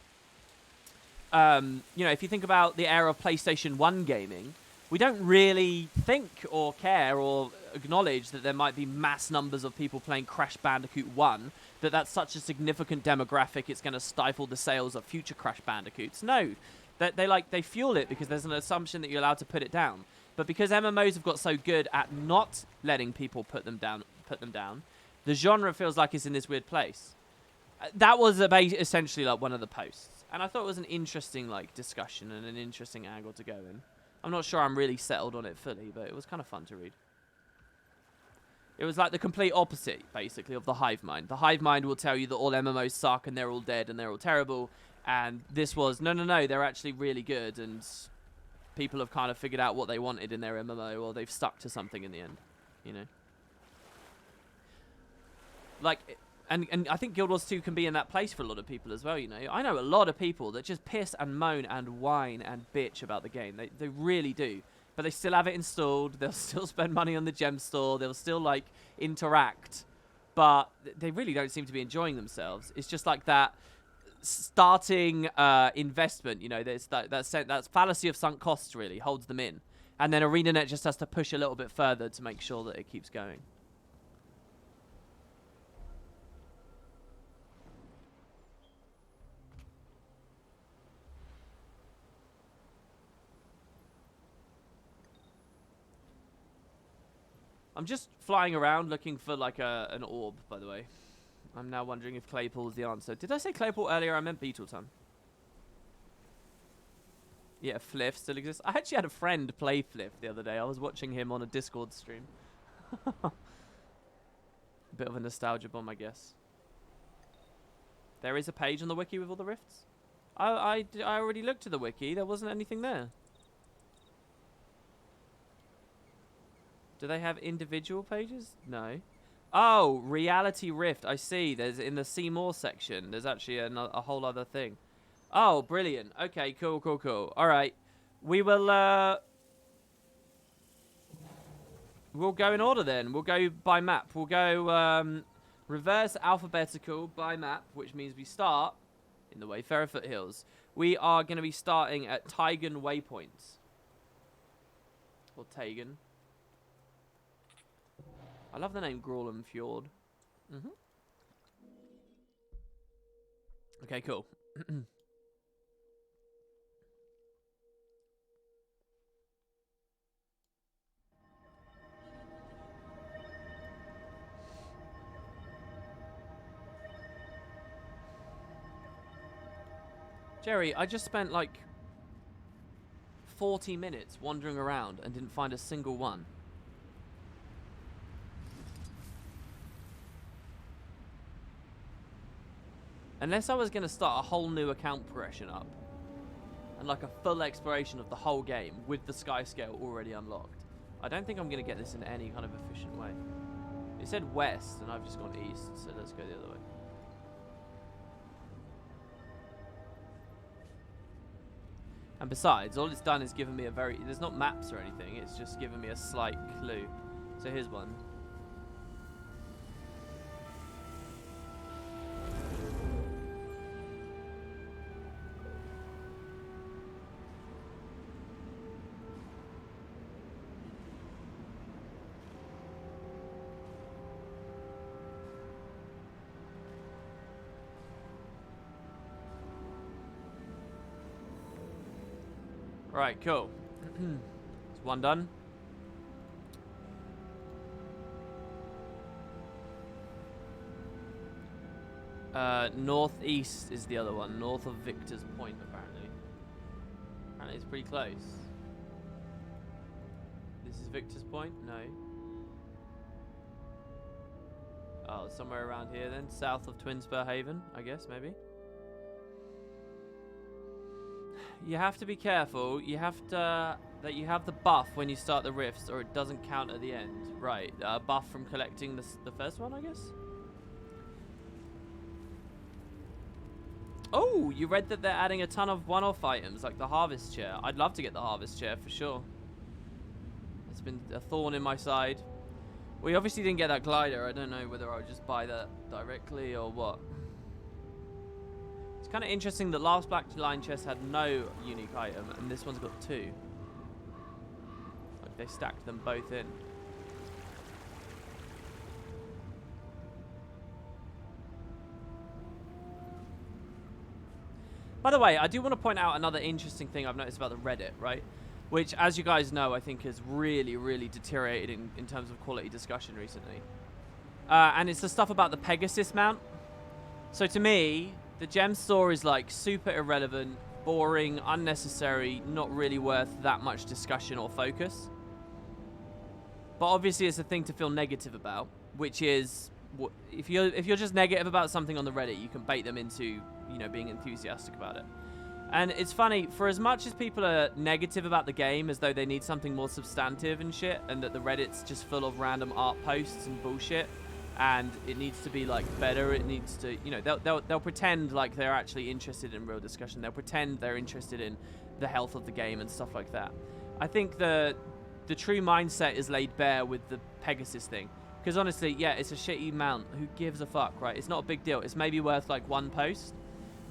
you know, if you think about the era of PlayStation 1 gaming, we don't really think or care or acknowledge that there might be mass numbers of people playing Crash Bandicoot 1, that's such a significant demographic it's going to stifle the sales of future Crash Bandicoots. No, they fuel it because there's an assumption that you're allowed to put it down. But because MMOs have got so good at not letting people put them down, the genre feels like it's in this weird place. That was essentially like one of the posts, and I thought it was an interesting like discussion and an interesting angle to go in. I'm not sure I'm really settled on it fully, but it was kind of fun to read. It was like the complete opposite, basically, of the hive mind. The hive mind will tell you that all MMOs suck and they're all dead and they're all terrible, and this was no, they're actually really good, and people have kind of figured out what they wanted in their MMO, or they've stuck to something in the end, you know. Like, and I think Guild Wars 2 can be in that place for a lot of people as well, you know. I know a lot of people that just piss and moan and whine and bitch about the game. They really do. But they still have it installed. They'll still spend money on the gem store. They'll still, like, interact. But they really don't seem to be enjoying themselves. It's just like that starting investment, you know. There's that fallacy of sunk costs, really, holds them in. And then ArenaNet just has to push a little bit further to make sure that it keeps going. I'm just flying around looking for, like, an orb, by the way. I'm now wondering if Claypool is the answer. Did I say Claypool earlier? I meant Beetleton. Yeah, Fliff still exists. I actually had a friend play Fliff the other day. I was watching him on a Discord stream. A bit of a nostalgia bomb, I guess. There is a page on the wiki with all the rifts? I already looked at the wiki. There wasn't anything there. Do they have individual pages? No. Oh, Reality Rift. I see. There's in the See More section. There's actually a whole other thing. Oh, brilliant. Okay, cool. All right. We will, we'll go in order then. We'll go by map. We'll go, reverse alphabetical by map, which means we start in the Wayfarer Foothills. We are going to be starting at Taigen Waypoints. Or Taigen. I love the name Grawlem Fjord. Okay, cool. Jerry, I just spent like 40 minutes wandering around and didn't find a single one. Unless I was going to start a whole new account progression up. And like a full exploration of the whole game with the sky scale already unlocked. I don't think I'm going to get this in any kind of efficient way. It said west and I've just gone east, so let's go the other way. And besides, all it's done is given me a very... There's not maps or anything, it's just given me a slight clue. So here's one. Right, cool. Is one done? Northeast is the other one. North of Victor's Point, apparently. Apparently it's pretty close. This is Victor's Point? No. Oh, somewhere around here then. South of Twinspur Haven, I guess, maybe. You have to be careful. You have to... That you have the buff when you start the rifts, or it doesn't count at the end. Right. Buff from collecting the first one, I guess? Oh, you read that they're adding a ton of one-off items, like the Harvest Chair. I'd love to get the Harvest Chair, for sure. It's been a thorn in my side. We obviously didn't get that glider. I don't know whether I would just buy that directly or what. It's kind of interesting that last Black Line chest had no unique item, and this one's got 2. they stacked them both in. By the way, I do want to point out another interesting thing I've noticed about the Reddit, right? Which, as you guys know, I think has really, really deteriorated in terms of quality discussion recently. And it's the stuff about the Pegasus mount. So to me, the gem store is like super irrelevant, boring, unnecessary, not really worth that much discussion or focus. But obviously it's a thing to feel negative about, which is if you're just negative about something on the Reddit, you can bait them into, you know, being enthusiastic about it. And it's funny, for as much as people are negative about the game as though they need something more substantive and shit, and that the Reddit's just full of random art posts and bullshit, and it needs to be like better, it needs to, you know, they'll pretend like they're actually interested in real discussion. They'll pretend they're interested in the health of the game and stuff like that. I think the true mindset is laid bare with the Pegasus thing. Because honestly, yeah, it's a shitty mount. Who gives a fuck, right? It's not a big deal. It's maybe worth like one post.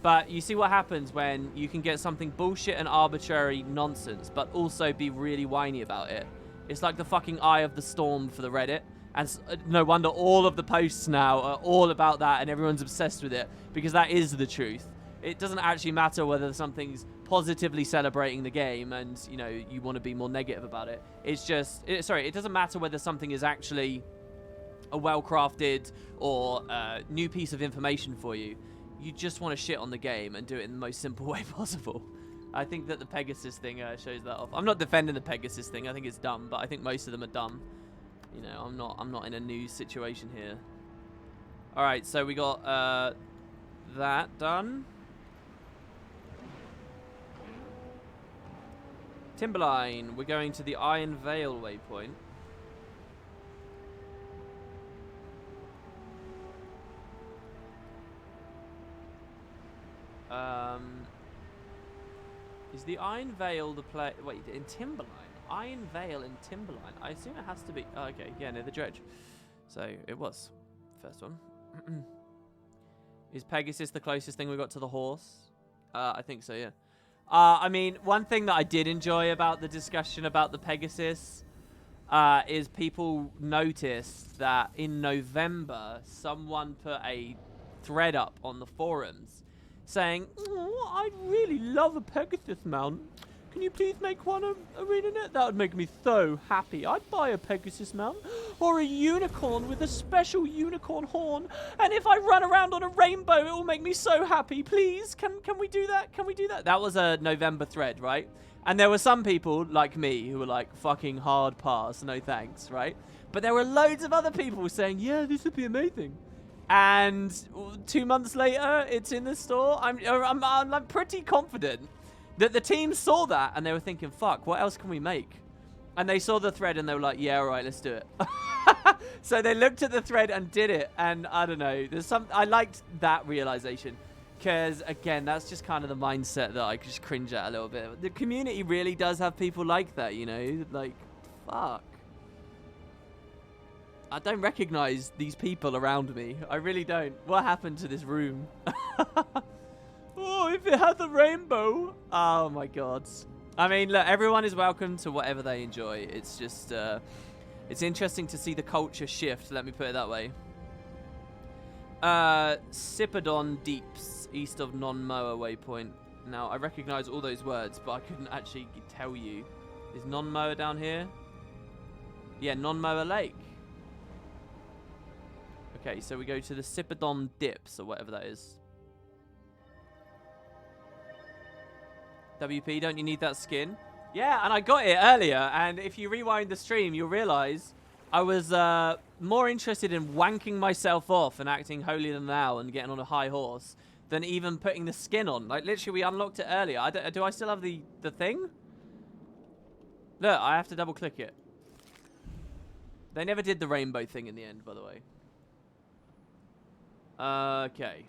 But you see what happens when you can get something bullshit and arbitrary nonsense, but also be really whiny about it. It's like the fucking eye of the storm for the Reddit. And no wonder all of the posts now are all about that and everyone's obsessed with it. Because that is the truth. It doesn't actually matter whether something's positively celebrating the game and, you know, you want to be more negative about it. It's just... Sorry, it doesn't matter whether something is actually a well-crafted or new piece of information for you. You just want to shit on the game and do it in the most simple way possible. I think that the Pegasus thing shows that off. I'm not defending the Pegasus thing. I think it's dumb, but I think most of them are dumb. You know, I'm not in a news situation here. All right, so we got that done. Timberline, we're going to the Iron Vale waypoint. Is the Iron Vale the play? Wait, in Timberline? Iron Vale in Timberline? I assume it has to be. Oh, okay, yeah, near the dredge. So it was. First one. Is Pegasus the closest thing we got to the horse? I think so, yeah. I mean, one thing that I did enjoy about the discussion about the Pegasus is people noticed that in November, someone put a thread up on the forums saying, oh, I'd really love a Pegasus mount. Can you please make one ArenaNet? That would make me so happy. I'd buy a Pegasus mount. Or a unicorn with a special unicorn horn. And if I run around on a rainbow, it will make me so happy. Please, can we do that? Can we do that? That was a November thread, right? And there were some people, like me, who were like, fucking hard pass, no thanks, right? But there were loads of other people saying, yeah, this would be amazing. And 2 months later, it's in the store. I'm pretty confident that the team saw that and they were thinking, fuck, what else can we make? And they saw the thread and they were like, yeah, all right, let's do it. So they looked at the thread and did it. And I don't know, I liked that realization. Because, again, that's just kind of the mindset that I just cringe at a little bit. The community really does have people like that, you know? Like, fuck. I don't recognize these people around me. I really don't. What happened to this room? Oh, if it had the rainbow. Oh, my God. I mean, look, everyone is welcome to whatever they enjoy. It's just, it's interesting to see the culture shift, let me put it that way. Sipodon Deeps, east of Non-Moa waypoint. Now, I recognize all those words, but I couldn't actually tell you. Is Non-Moa down here? Yeah, Non-Moa Lake. Okay, so we go to the Sipodon Dips, or whatever that is. WP, don't you need that skin? Yeah, and I got it earlier, and if you rewind the stream, you'll realize I was more interested in wanking myself off and acting holier than thou and getting on a high horse than even putting the skin on. Like, literally, we unlocked it earlier. Do I still have the thing? Look, I have to double-click it. They never did the rainbow thing in the end, by the way. Okay.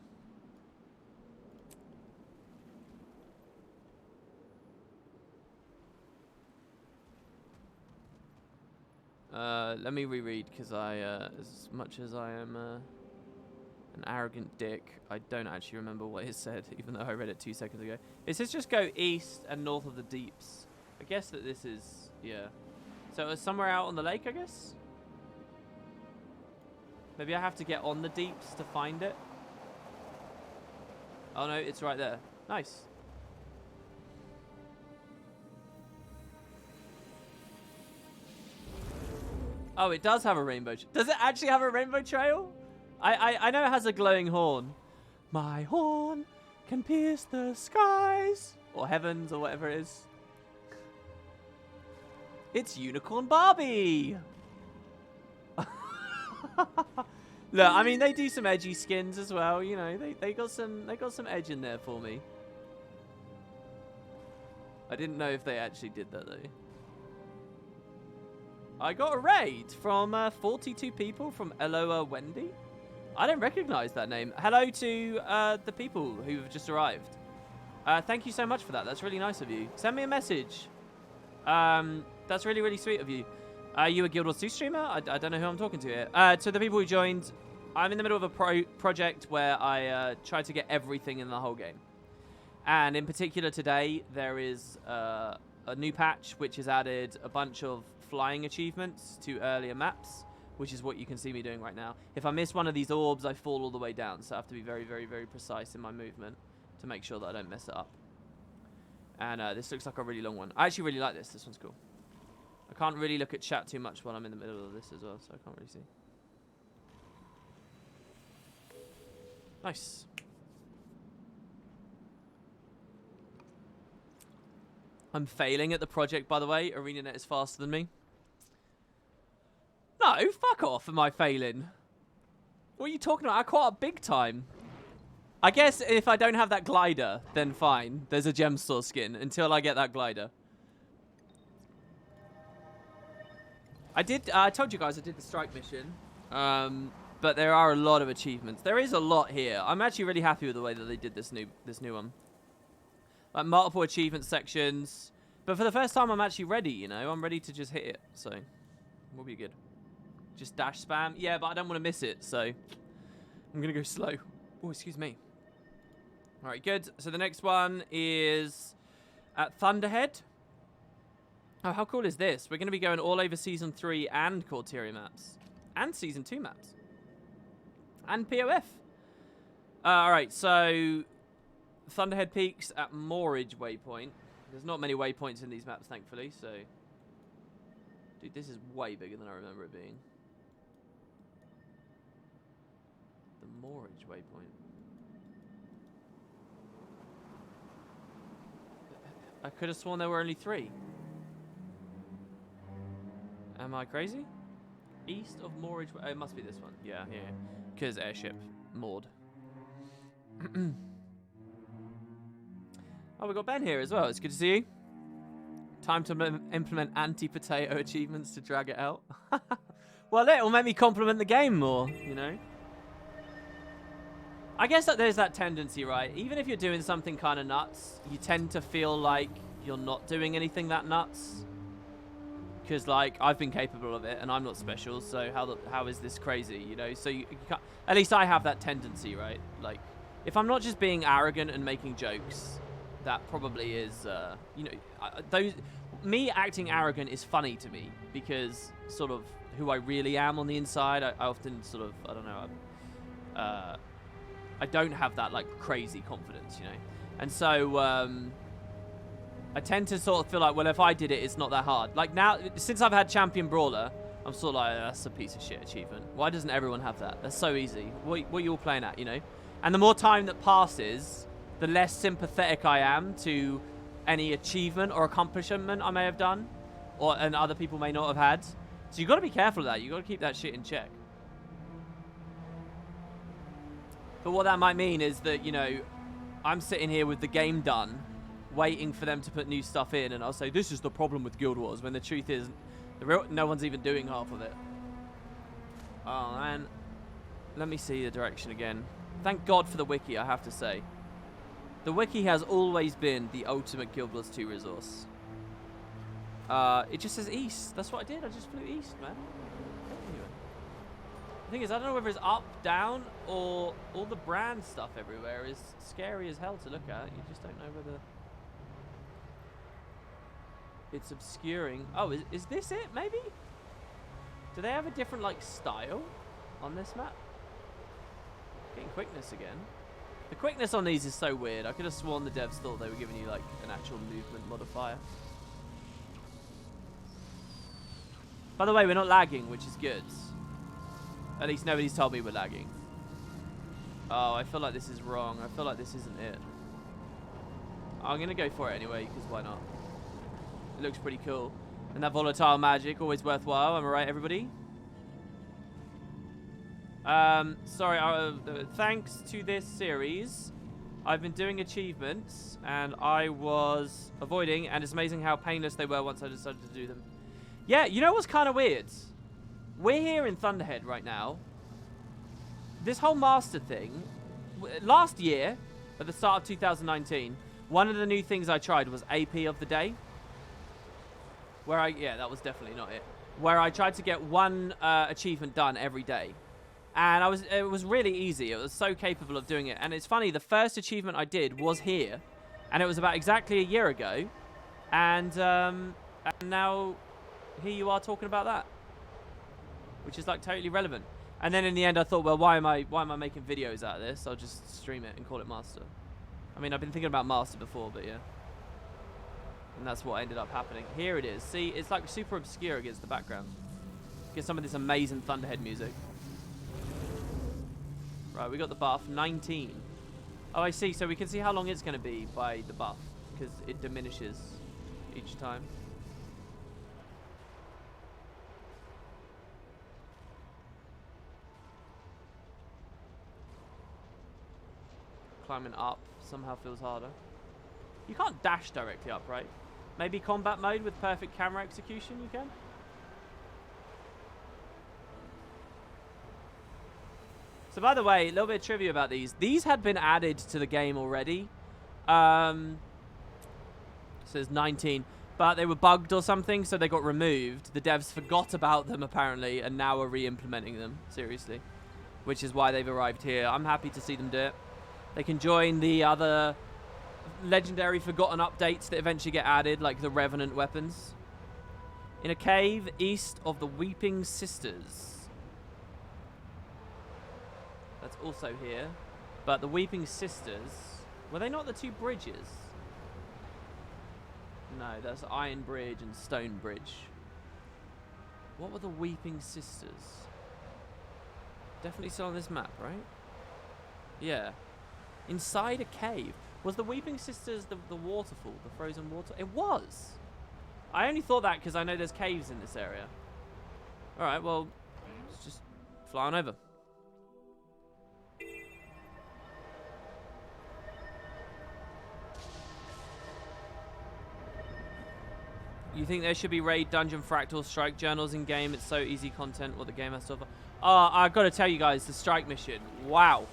Let me reread, because as much as I am an arrogant dick, I don't actually remember what it said, even though I read it 2 seconds ago. It says just go east and north of the deeps. I guess that this is, yeah. So it's somewhere out on the lake, I guess? Maybe I have to get on the deeps to find it. Oh no, it's right there. Nice. Oh, it does have a rainbow. Does it actually have a rainbow trail? I know it has a glowing horn. My horn can pierce the skies. Or heavens, or whatever it is. It's Unicorn Barbie. Look, I mean, they do some edgy skins as well. You know, they got some edge in there for me. I didn't know if they actually did that though. I got a raid from 42 people from Eloa Wendy. I don't recognize that name. Hello to the people who have just arrived. Thank you so much for that. That's really nice of you. Send me a message. That's really, really sweet of you. Are you a Guild Wars 2 streamer? I don't know who I'm talking to here. To the people who joined, I'm in the middle of a project where I try to get everything in the whole game. And in particular today, there is a new patch which has added a bunch of flying achievements to earlier maps, which is what you can see me doing right now. If I miss one of these orbs, I fall all the way down, so I have to be very, very, very precise in my movement to make sure that I don't mess it up. And this looks like a really long one. I actually really like this. This one's cool. I can't really look at chat too much while I'm in the middle of this as well, so I can't really see. Nice. I'm failing at the project, by the way. ArenaNet is faster than me. No, fuck off. Am I failing? What are you talking about? I caught up big time. I guess if I don't have that glider, then fine. There's a gem store skin until I get that glider. I told you guys I did the strike mission. But there are a lot of achievements. There is a lot here. I'm actually really happy with the way that they did this new one. Like multiple achievement sections. But for the first time, I'm actually ready, you know? I'm ready to just hit it. So, we'll be good. Just dash spam. Yeah, but I don't want to miss it, so I'm going to go slow. Oh, excuse me. All right, good. So the next one is at Thunderhead. Oh, how cool is this? We're going to be going all over Season 3 and Corteria maps. And Season 2 maps. And POF. All right, so Thunderhead Peaks at Moorage Waypoint. There's not many waypoints in these maps, thankfully, so... Dude, this is way bigger than I remember it being. The Moorage Waypoint. I could have sworn there were only 3. Am I crazy? East of Moorage... Oh, it must be this one. Yeah, yeah. Because airship. Moored. Oh, we got Ben here as well. It's good to see you. Time to implement anti-potato achievements to drag it out. Well, it'll make me compliment the game more, you know? I guess that there's that tendency, right? Even if you're doing something kind of nuts, you tend to feel like you're not doing anything that nuts. Because, like, I've been capable of it, and I'm not special, so how is this crazy, you know? So you can't, at least I have that tendency, right? Like, if I'm not just being arrogant and making jokes, that probably is, you know, me acting arrogant is funny to me, because sort of who I really am on the inside, I often sort of, I don't know, I don't have that, like, crazy confidence, you know? And so, I tend to sort of feel like, well, if I did it, it's not that hard. Like, now, since I've had Champion Brawler, I'm sort of like, that's a piece of shit achievement. Why doesn't everyone have that? That's so easy. What are you all playing at, you know? And the more time that passes, the less sympathetic I am to any achievement or accomplishment I may have done, and other people may not have had. So you've got to be careful of that. You've got to keep that shit in check. But what that might mean is that, you know, I'm sitting here with the game done, waiting for them to put new stuff in, and I'll say, this is the problem with Guild Wars, when the truth is, no one's even doing half of it. Oh, man. Let me see the direction again. Thank God for the wiki, I have to say. The wiki has always been the ultimate Guild Wars 2 resource. It just says east. That's what I did. I just flew east, man. The thing is, I don't know whether it's up, down, or all the brand stuff everywhere is scary as hell to look at. You just don't know whether... It's obscuring. Oh, is this it, maybe? Do they have a different, like, style on this map? Getting quickness again. The quickness on these is so weird. I could have sworn the devs thought they were giving you, like, an actual movement modifier. By the way, we're not lagging, which is good. At least nobody's told me we're lagging. Oh, I feel like this is wrong. I feel like this isn't it. I'm going to go for it anyway, because why not? It looks pretty cool. And that volatile magic, always worthwhile. Am I right, everybody? Sorry, thanks to this series, I've been doing achievements, and I was avoiding, and it's amazing how painless they were once I decided to do them. Yeah, you know what's kind of weird? We're here in Thunderhead right now. This whole master thing, last year, at the start of 2019, one of the new things I tried was AP of the day. Where yeah, that was definitely not it. Where I tried to get one achievement done every day. And it was really easy. It was so capable of doing it. And it's funny, the first achievement I did was here. And it was about exactly a year ago. And now, here you are talking about that. Which is like totally relevant. And then in the end I thought, well, why am I making videos out of this? I'll just stream it and call it Master. I mean, I've been thinking about Master before, but yeah. And that's what ended up happening. Here it is. See, it's like super obscure against the background. Get some of this amazing Thunderhead music. Right, we got the buff, 19. Oh, I see. So we can see how long it's going to be by the buff, because it diminishes each time. Climbing up somehow feels harder. You can't dash directly up, right? Maybe combat mode with perfect camera execution you can? So by the way, a little bit of trivia about these. These had been added to the game already. It says 19. But they were bugged or something, so they got removed. The devs forgot about them, apparently, and now are re-implementing them. Seriously. Which is why they've arrived here. I'm happy to see them do it. They can join the other legendary forgotten updates that eventually get added, like the Revenant weapons. In a cave east of the Weeping Sisters. That's also here. But the Weeping Sisters, were they not the two bridges? No, that's Iron Bridge and Stone Bridge. What were the Weeping Sisters? Definitely still on this map, right? Yeah. Inside a cave. Was the Weeping Sisters the waterfall, the frozen water? It was. I only thought that because I know there's caves in this area. Alright, well, let's just fly on over. You think there should be raid, dungeon, fractal, strike journals in game? It's so easy content what the game has to offer. I've got to tell you guys, the strike mission. Wow.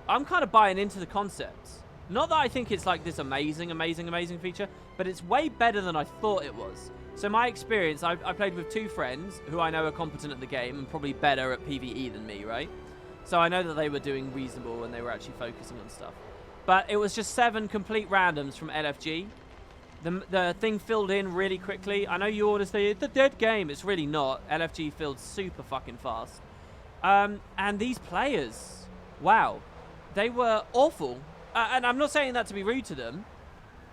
I'm kind of buying into the concept. Not that I think it's like this amazing, amazing, amazing feature, but it's way better than I thought it was. So my experience, I played with two friends who I know are competent at the game and probably better at PvE than me, right? So I know that they were doing reasonable and they were actually focusing on stuff. But it was just 7 complete randoms from LFG. The thing filled in really quickly. I know you all say it's a dead game. It's really not. LFG filled super fucking fast. And these players, wow, they were awful. And I'm not saying that to be rude to them,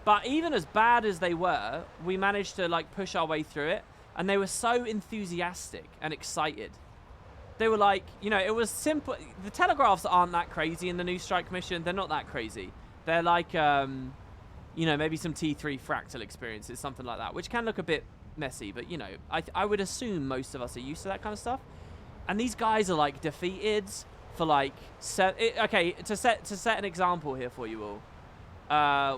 but even as bad as they were, we managed to like push our way through it. And they were so enthusiastic and excited. They were like, you know, it was simple. The telegraphs aren't that crazy in the new strike mission. They're not that crazy. They're like, you know, maybe some T3 fractal experiences, something like that, which can look a bit messy, but, you know, I would assume most of us are used to that kind of stuff. And these guys are, like, defeated for, like, okay, to set an example here for you all.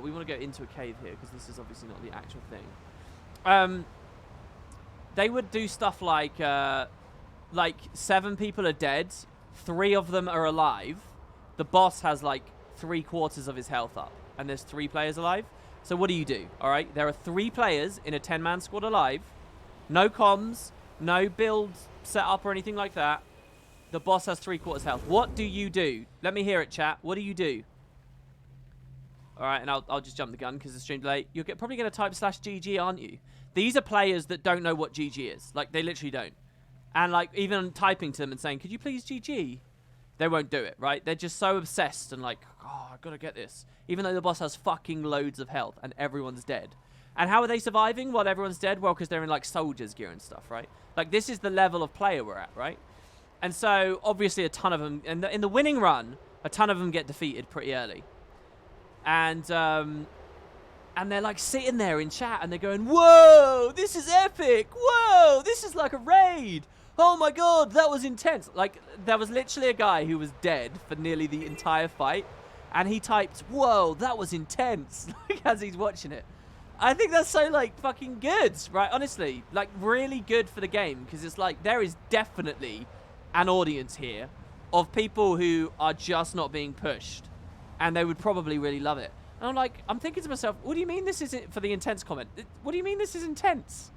We want to go into a cave here, because this is obviously not the actual thing. They would do stuff like 7 people are dead, 3 of them are alive. The boss has, like, 3/4 of his health up. And there's 3 players alive. So what do? All right, there are 3 players in a 10-man squad alive. No comms, no build set up or anything like that. The boss has 3/4 health. What do you do? Let me hear it, chat. What do you do? all right, and I'll just jump the gun because the stream delay. You're probably going to type /GG, aren't you? These are players that don't know what GG is. Like, they literally don't. And, like, even typing to them and saying, could you please GG? They won't do it, right? They're just so obsessed and like, oh, I've got to get this. Even though the boss has fucking loads of health and everyone's dead. And how are they surviving while everyone's dead? Well, because they're in, like, soldier's gear and stuff, right? Like, this is the level of player we're at, right? And so, obviously, a ton of them, in the winning run, a ton of them get defeated pretty early. And they're, like, sitting there in chat and they're going, whoa, this is epic. Whoa, this is like a raid. Oh my god, that was intense. Like, there was literally a guy who was dead for nearly the entire fight, and he typed, whoa, that was intense, like, as he's watching it. I think that's so, like, fucking good, right? Honestly, like, really good for the game, because it's like, there is definitely an audience here of people who are just not being pushed, and they would probably really love it. And I'm like, I'm thinking to myself, what do you mean this is it for the intense comment? What do you mean this is intense?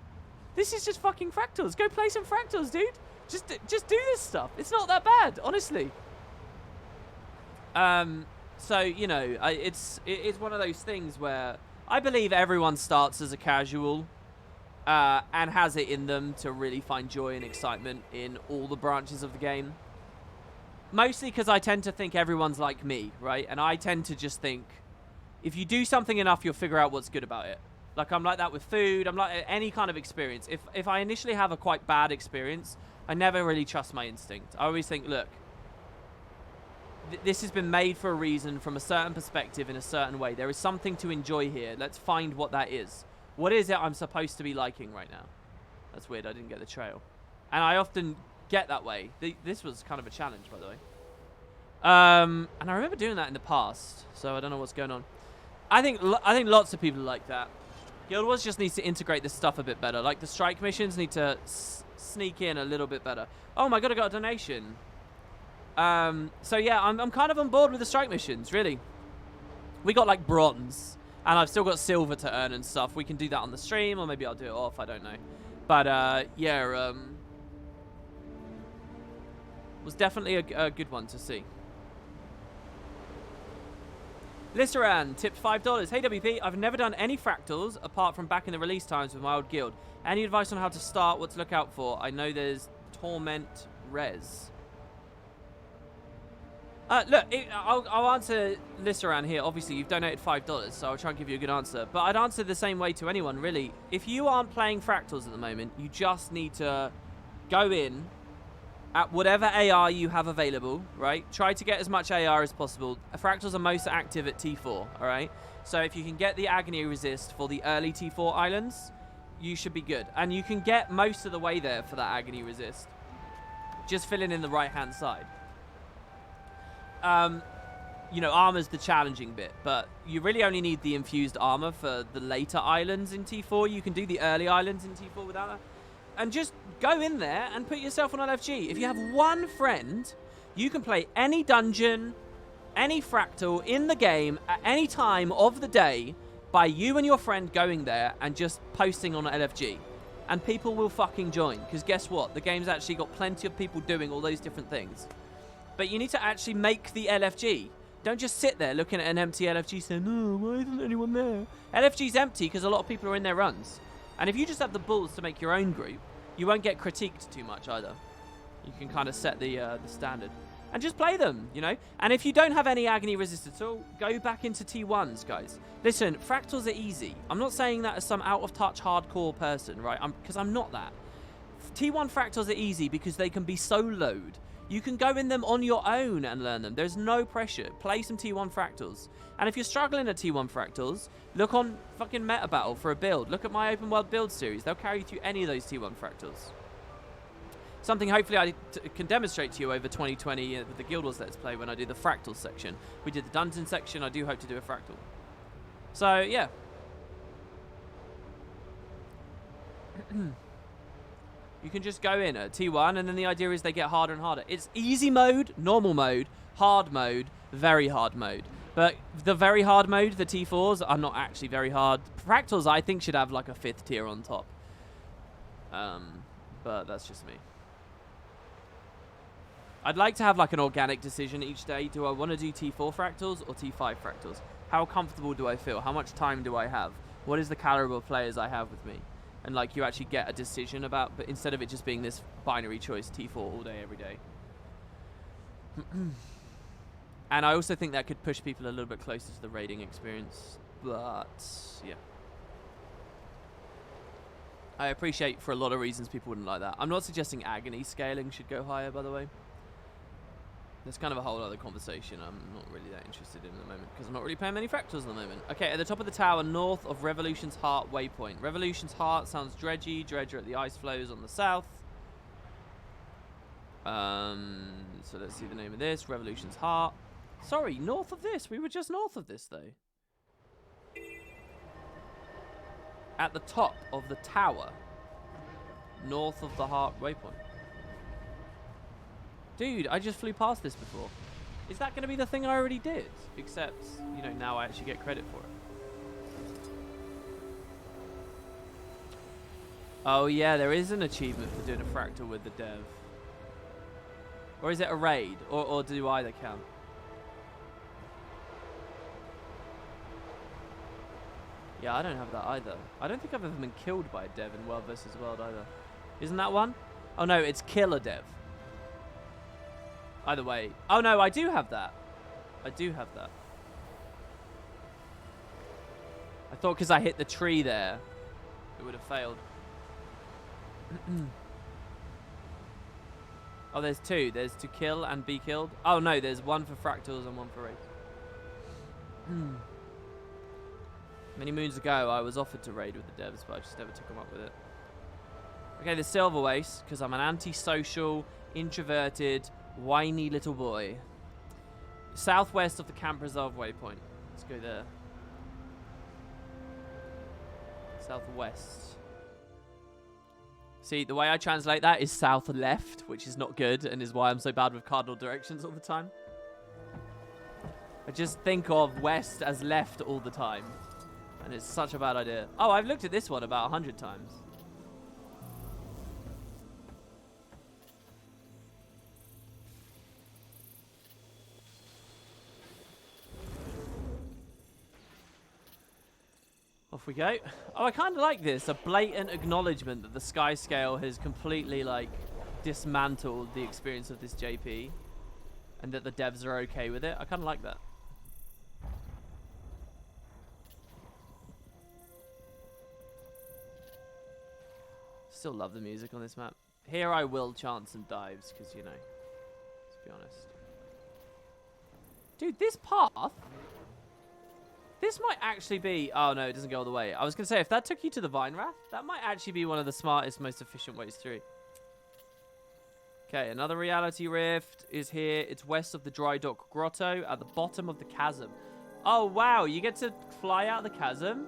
This is just fucking Fractals. Go play some Fractals, dude. Just do this stuff. It's not that bad, honestly. So, you know, it's one of those things where I believe everyone starts as a casual and has it in them to really find joy and excitement in all the branches of the game. Mostly because I tend to think everyone's like me, right? And I tend to just think, if you do something enough, you'll figure out what's good about it. Like, I'm like that with food. I'm like any kind of experience. If I initially have a quite bad experience, I never really trust my instinct. I always think, look, this has been made for a reason, from a certain perspective, in a certain way. There is something to enjoy here. Let's find what that is. What is it I'm supposed to be liking right now? That's weird. I didn't get the trail. And I often get that way. This was kind of a challenge, by the way. And I remember doing that in the past, so I don't know what's going on. I think lots of people like that. Guild Wars just needs to integrate this stuff a bit better. Like, the strike missions need to sneak in a little bit better. Oh my god, I got a donation. So yeah, I'm kind of on board with the strike missions, really. We got, like, bronze, and I've still got silver to earn and stuff. We can do that on the stream, or maybe I'll do it off, I don't know. But, yeah, was definitely a good one to see. Lissaran tipped $5. Hey WP, I've never done any fractals apart from back in the release times with my old guild. Any advice on how to start, what to look out for? I know there's Torment Res. Look, I'll answer Lissaran here. Obviously, you've donated $5, so I'll try and give you a good answer. But I'd answer the same way to anyone, really. If you aren't playing fractals at the moment, you just need to go in at whatever AR you have available, right? Try to get as much AR as possible. Fractals are most active at T4, all right? So if you can get the Agony Resist for the early T4 islands, you should be good. And you can get most of the way there for that Agony Resist. Just filling in the right-hand side. You know, armor's the challenging bit, but you really only need the infused armor for the later islands in T4. You can do the early islands in T4 without that. And just go in there and put yourself on LFG. If you have one friend, you can play any dungeon, any fractal in the game at any time of the day by you and your friend going there and just posting on LFG. And people will fucking join. Because guess what? The game's actually got plenty of people doing all those different things. But you need to actually make the LFG. Don't just sit there looking at an empty LFG saying, oh, why isn't anyone there? LFG's empty because a lot of people are in their runs. And if you just have the balls to make your own group, you won't get critiqued too much either. You can kind of set the standard. And just play them, you know? And if you don't have any Agony Resist at all, go back into T1s, guys. Listen, fractals are easy. I'm not saying that as some out-of-touch hardcore person, right? Because I'm not that. T1 fractals are easy because they can be soloed. You can go in them on your own and learn them. There's no pressure. Play some T1 fractals. And if you're struggling at T1 fractals, look on fucking Meta Battle for a build. Look at my open world build series. They'll carry you through any of those T1 fractals. Something hopefully I can demonstrate to you over 2020 with the Guild Wars Let's Play when I do the fractal section. We did the dungeon section. I do hope to do a fractal. So, yeah. You can just go in at T1, and then the idea is they get harder and harder. It's easy mode, normal mode, hard mode, very hard mode. But the very hard mode, the T4s, are not actually very hard. Fractals, I think, should have like a 5th tier on top. But that's just me. I'd like to have like an organic decision each day. Do I want to do T4 fractals or T5 fractals? How comfortable do I feel? How much time do I have? What is the caliber of players I have with me? And like you actually get a decision about, but instead of it just being this binary choice, T4 all day, every day. And I also think that could push people a little bit closer to the raiding experience. But yeah. I appreciate for a lot of reasons people wouldn't like that. I'm not suggesting agony scaling should go higher, by the way. That's kind of a whole other conversation I'm not really that interested in the moment because I'm not really playing many fractals at the moment. Okay, at the top of the tower, north of Revolution's Heart waypoint. Revolution's Heart sounds dredgy. Dredger at the ice flows on the south. So let's see the name of this. Revolution's Heart. Sorry, north of this. We were just north of this, though. At the top of the tower. North of the Heart waypoint. Dude, I just flew past this before. Is that going to be the thing I already did? Except, you know, now I actually get credit for it. Oh, yeah, there is an achievement for doing a fractal with the dev. Or is it a raid? Or do either count? Yeah, I don't have that either. I don't think I've ever been killed by a dev in World vs. World either. Isn't that one? Oh, no, it's kill a dev. Either way. Oh, no, I do have that. I do have that. I thought because I hit the tree there, it would have failed. Oh, there's two. There's to kill and be killed. Oh, no, there's one for fractals and one for raids. Many moons ago, I was offered to raid with the devs, but I just never took them up with it. Okay, the Silver Waste, because I'm an antisocial, introverted, whiny little boy. Southwest of the Camp Reserve waypoint. Let's go there. Southwest. See, the way I translate that is south left, which is not good, and is why I'm so bad with cardinal directions all the time. I just think of west as left all the time, and it's such a bad idea. Oh, I've looked at this one about 100 times. Off we go. Oh, I kind of like this. A blatant acknowledgement that the sky scale has completely, like, dismantled the experience of this JP. And that the devs are okay with it. I kind of like that. Still love the music on this map. Here I will chant some dives, because, you know, let's be honest. Dude, this path... This might actually be... Oh, no, it doesn't go all the way. I was going to say, if that took you to the Vine Wrath, that might actually be one of the smartest, most efficient ways through. Okay, another reality rift is here. It's west of the Dry Dock Grotto at the bottom of the chasm. Oh, wow. You get to fly out the chasm?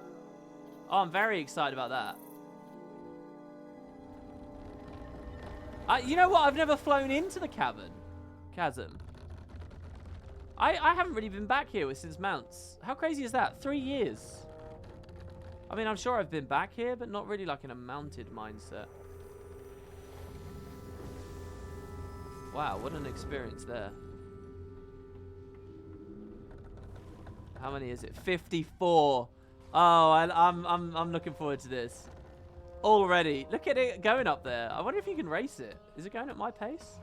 Oh, I'm very excited about that. You know what? I've never flown into the chasm. I haven't really been back here since Mounts. How crazy is that? 3 years. I mean, I'm sure I've been back here, but not really like in a mounted mindset. Wow, what an experience there. How many is it? 54. Oh, I'm looking forward to this. Already. Look at it going up there. I wonder if you can race it. Is it going at my pace?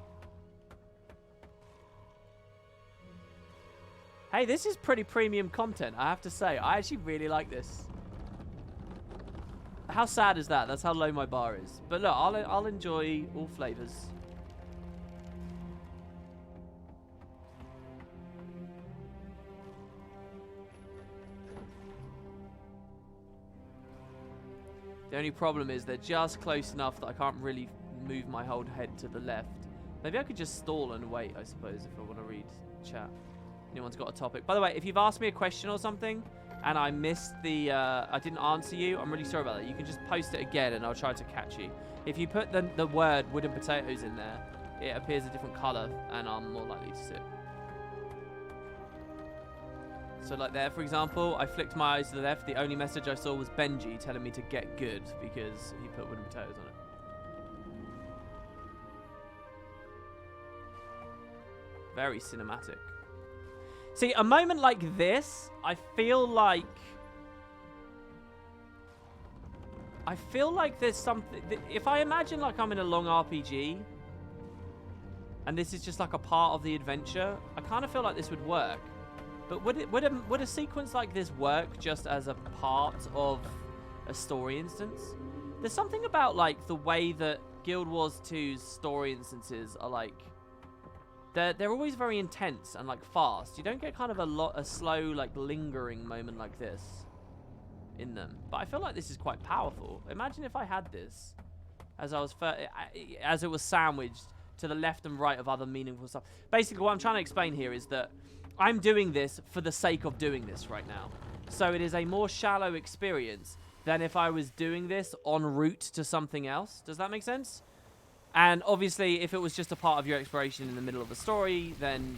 Hey, this is pretty premium content, I have to say. I actually really like this. How sad is that? That's how low my bar is. But look, I'll enjoy all flavors. The only problem is they're just close enough that I can't really move my whole head to the left. Maybe I could just stall and wait, I suppose, if I want to read chat. Anyone's got a topic. By the way, if you've asked me a question or something and I missed the, I didn't answer you, I'm really sorry about that. You can just post it again and I'll try to catch you. If you put the word wooden potatoes in there, it appears a different color and I'm more likely to see it. So like there, for example, I flicked my eyes to the left. The only message I saw was Benji telling me to get good because he put wooden potatoes on it. Very cinematic. See, a moment like this, I feel like there's something... If I imagine like I'm in a long RPG, and this is just like a part of the adventure, I kind of feel like this would work. But would a sequence like this work just as a part of a story instance? There's something about like the way that Guild Wars 2's story instances are like... They're always very intense and like fast. You don't get kind of a slow like lingering moment like this in them. But I feel like this is quite powerful. Imagine if I had this as it was sandwiched to the left and right of other meaningful stuff. Basically, what I'm trying to explain here is that I'm doing this for the sake of doing this right now. So it is a more shallow experience than if I was doing this en route to something else. Does that make sense? And obviously, if it was just a part of your exploration in the middle of a story, then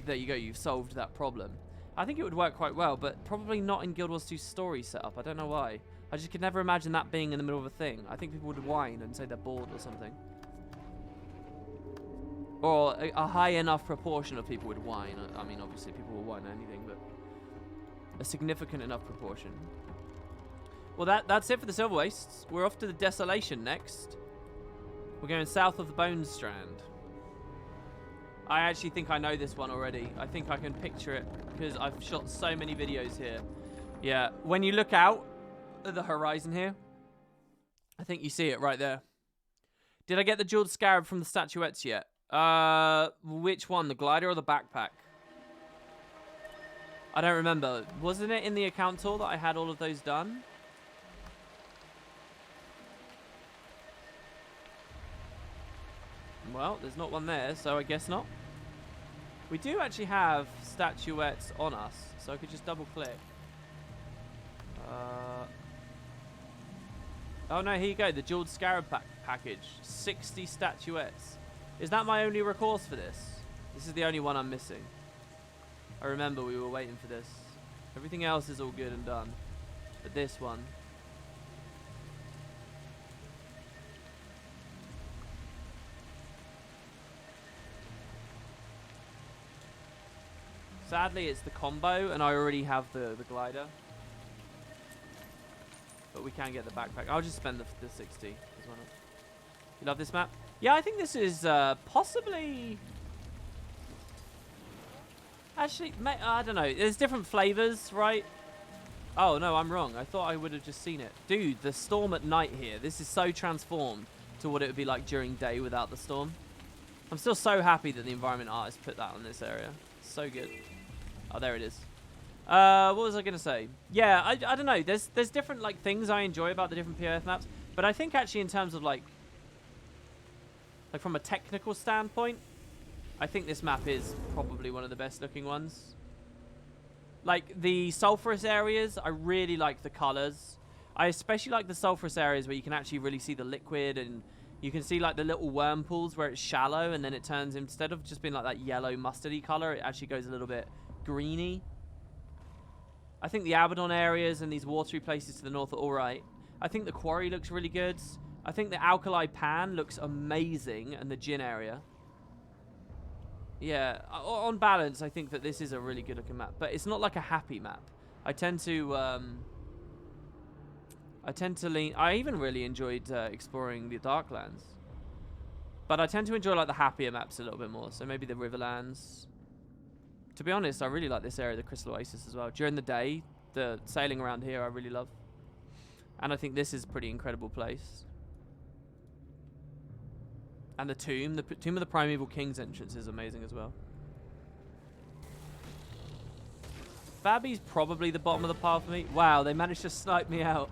there you go, you've solved that problem. I think it would work quite well, but probably not in Guild Wars 2's story setup. I don't know why. I just could never imagine that being in the middle of a thing. I think people would whine and say they're bored or something. Or a high enough proportion of people would whine. I mean, obviously, people will whine at anything, but a significant enough proportion. Well, that's it for the Silver Wastes. We're off to the Desolation next. We're going south of the Bone Strand. I actually think I know this one already. I think I can picture it because I've shot so many videos here. Yeah, when you look out at the horizon here, I think you see it right there. Did I get the Jeweled Scarab from the statuettes yet? Which one? The glider or the backpack? I don't remember. Wasn't it in the account tool that I had all of those done? Well, there's not one there, so I guess not. We do actually have statuettes on us, so I could just double click. Oh no, here you go, the Jeweled Scarab package. 60 statuettes. Is that my only recourse for this? This is the only one I'm missing. I remember we were waiting for this. Everything else is all good and done. But this one... Sadly, it's the combo, and I already have the glider. But we can get the backpack. I'll just spend the 60 as well. You love this map? Yeah, I think this is possibly... Actually, I don't know. There's different flavors, right? Oh, no, I'm wrong. I thought I would have just seen it. Dude, the storm at night here. This is so transformed to what it would be like during day without the storm. I'm still so happy that the environment artist put that on this area. So good. Oh, there it is. What was I going to say? Yeah, I don't know. There's different like things I enjoy about the different POF maps. But I think actually in terms of like from a technical standpoint, I think this map is probably one of the best looking ones. Like the sulfurous areas, I really like the colors. I especially like the sulfurous areas where you can actually really see the liquid and you can see like the little worm pools where it's shallow and then it turns, instead of just being like that yellow mustardy color, it actually goes a little bit greeny. I think the Abaddon areas and these watery places to the north are alright. I think the quarry looks really good. I think the Alkali Pan looks amazing, and the Jin area. Yeah, on balance, I think that this is a really good looking map, but it's not like a happy map. I tend to lean... I even really enjoyed exploring the Darklands. But I tend to enjoy like the happier maps a little bit more, so maybe the Riverlands. To be honest, I really like this area, the Crystal Oasis as well. During the day, the sailing around here I really love. And I think this is a pretty incredible place. And the Tomb of the Primeval King's entrance is amazing as well. Fabby's probably the bottom of the pile for me. Wow, they managed to snipe me out.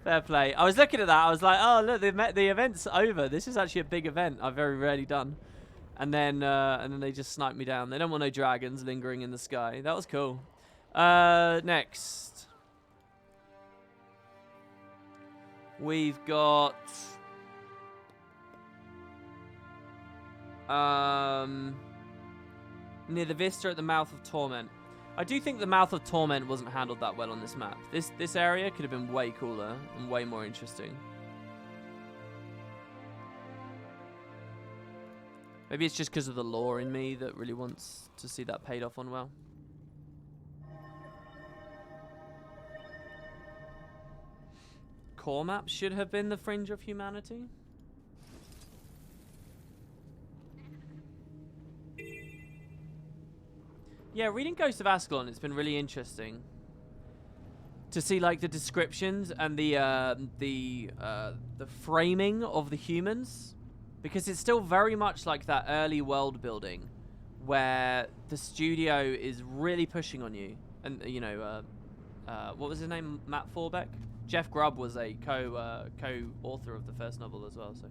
Fair play. I was looking at that, I was like, oh look, the event's over. This is actually a big event I've very rarely done. And then they just sniped me down. They don't want no dragons lingering in the sky. That was cool. Next. We've got... near the Vista at the Mouth of Torment. I do think the Mouth of Torment wasn't handled that well on this map. This area could have been way cooler and way more interesting. Maybe it's just because of the lore in me that really wants to see that paid off on well. Core map should have been the fringe of humanity. Yeah, reading Ghost of Ascalon, it's been really interesting to see like the descriptions and the framing of the humans, because it's still very much like that early world building where the studio is really pushing on you. And you know, what was his name? Matt Forbeck. Jeff Grubb was a co-author of the first novel as well, so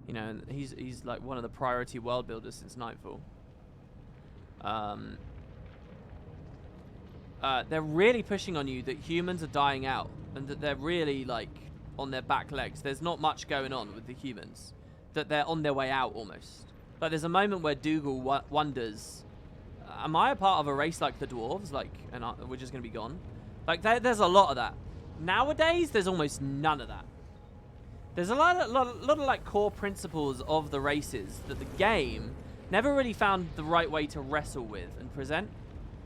you know, and he's like one of the priority world builders since Nightfall. They're really pushing on you that humans are dying out and that they're really like on their back legs. There's not much going on with the humans, that they're on their way out almost. Like there's a moment where Dougal wonders, am I a part of a race like the dwarves, like, and we're just gonna be gone? Like there's a lot of that. Nowadays there's almost none of that. There's a lot of like core principles of the races that the game never really found the right way to wrestle with and present.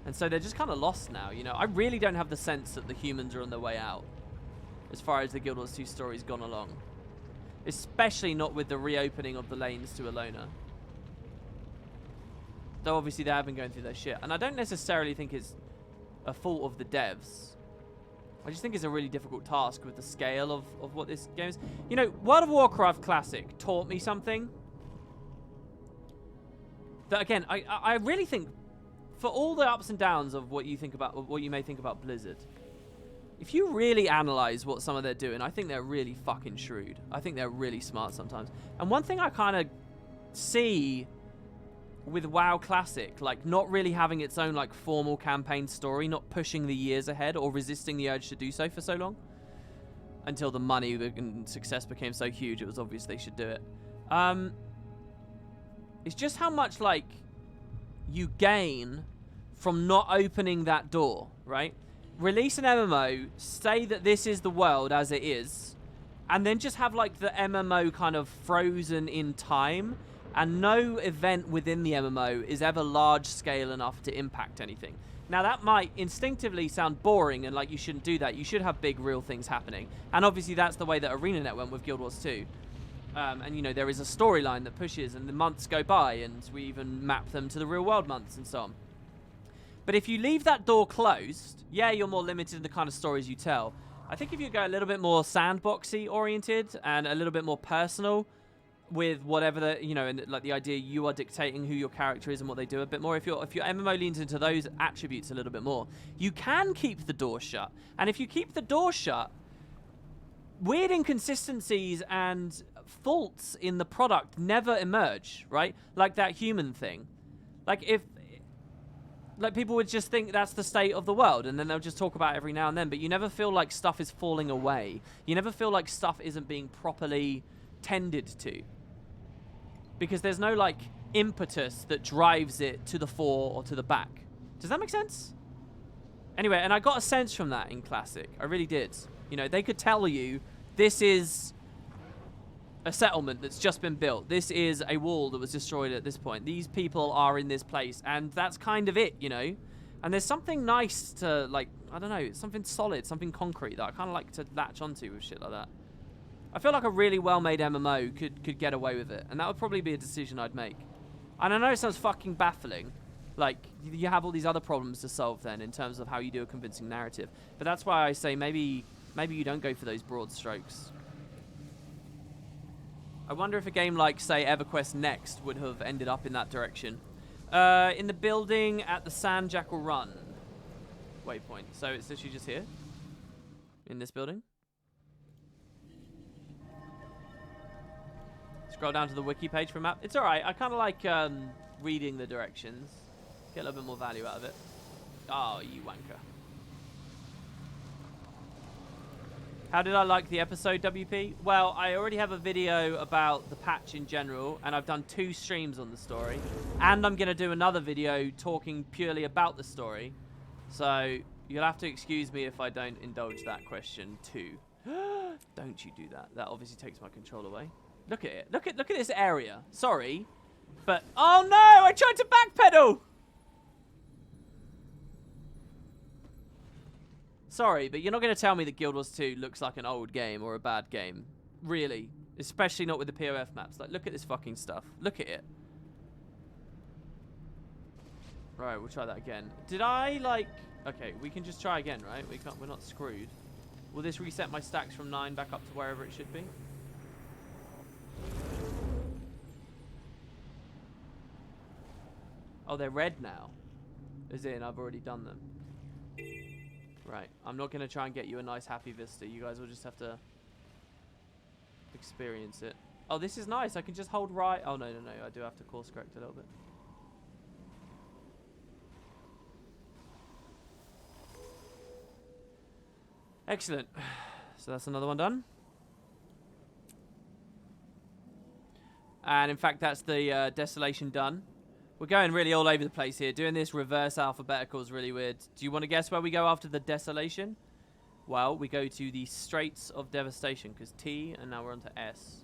And so they're just kind of lost now, you know. I really don't have the sense that the humans are on their way out as far as the Guild Wars 2 story's gone along. Especially not with the reopening of the lanes to Alona. Though obviously they have been going through their shit. And I don't necessarily think it's a fault of the devs. I just think it's a really difficult task with the scale of what this game is. You know, World of Warcraft Classic taught me something. That again, I really think, for all the ups and downs of what you think about, what you may think about Blizzard, if you really analyze what some of they're doing, I think they're really fucking shrewd. I think they're really smart sometimes. And one thing I kind of see with WoW Classic, like not really having its own like formal campaign story, not pushing the years ahead or resisting the urge to do so for so long, until the money and success became so huge, it was obvious they should do it. It's just how much like you gain from not opening that door, right? Release an MMO, say that this is the world as it is, and then just have like the MMO kind of frozen in time, and no event within the MMO is ever large scale enough to impact anything. Now that might instinctively sound boring and like you shouldn't do that. You should have big real things happening. And obviously that's the way that ArenaNet went with Guild Wars 2. And you know, there is a storyline that pushes and the months go by and we even map them to the real world months and so on. But if you leave that door closed, yeah, you're more limited in the kind of stories you tell. I think if you go a little bit more sandboxy oriented and a little bit more personal with whatever the, you know, and like the idea you are dictating who your character is and what they do a bit more. If your MMO leans into those attributes a little bit more, you can keep the door shut. And if you keep the door shut, weird inconsistencies and faults in the product never emerge, right? Like that human thing. Like if, like people would just think that's the state of the world and then they'll just talk about it every now and then, but you never feel like stuff is falling away. You never feel like stuff isn't being properly tended to. Because there's no like impetus that drives it to the fore or to the back. Does that make sense? Anyway, and I got a sense from that in Classic. I really did. You know, they could tell you this is a settlement that's just been built. This is a wall that was destroyed at this point. These people are in this place, and that's kind of it, you know? And there's something nice to, like, I don't know, something solid, something concrete that I kind of like to latch onto with shit like that. I feel like a really well-made MMO could get away with it, and that would probably be a decision I'd make. And I know it sounds fucking baffling. Like, you have all these other problems to solve then in terms of how you do a convincing narrative. But that's why I say maybe you don't go for those broad strokes. I wonder if a game like, say, EverQuest Next would have ended up in that direction. In the building at the Sand Jackal Run waypoint. So it's literally just here? In this building? Scroll down to the wiki page for a map. It's alright. I kind of like reading the directions. Get a little bit more value out of it. Oh, you wanker. How did I like the episode, WP? Well, I already have a video about the patch in general, and I've done 2 streams on the story. And I'm going to do another video talking purely about the story. So, you'll have to excuse me if I don't indulge that question too. Don't you do that. That obviously takes my control away. Look at it. Look at this area. Sorry. But, oh no, I tried to backpedal! Sorry, but you're not going to tell me that Guild Wars 2 looks like an old game or a bad game. Really. Especially not with the POF maps. Like, look at this fucking stuff. Look at it. Right, we'll try that again. Did I, like... Okay, we can just try again, right? We're not screwed. Will this reset my stacks from 9 back up to wherever it should be? Oh, they're red now. As in, I've already done them. Right, I'm not going to try and get you a nice happy vista. You guys will just have to experience it. Oh, this is nice. I can just hold right. Oh, no. I do have to course correct a little bit. Excellent. So that's another one done. And in fact, that's the Desolation done. We're going really all over the place here. Doing this reverse alphabetical is really weird. Do you want to guess where we go after the Desolation? Well, we go to the Straits of Devastation, because T, and now we're on to S.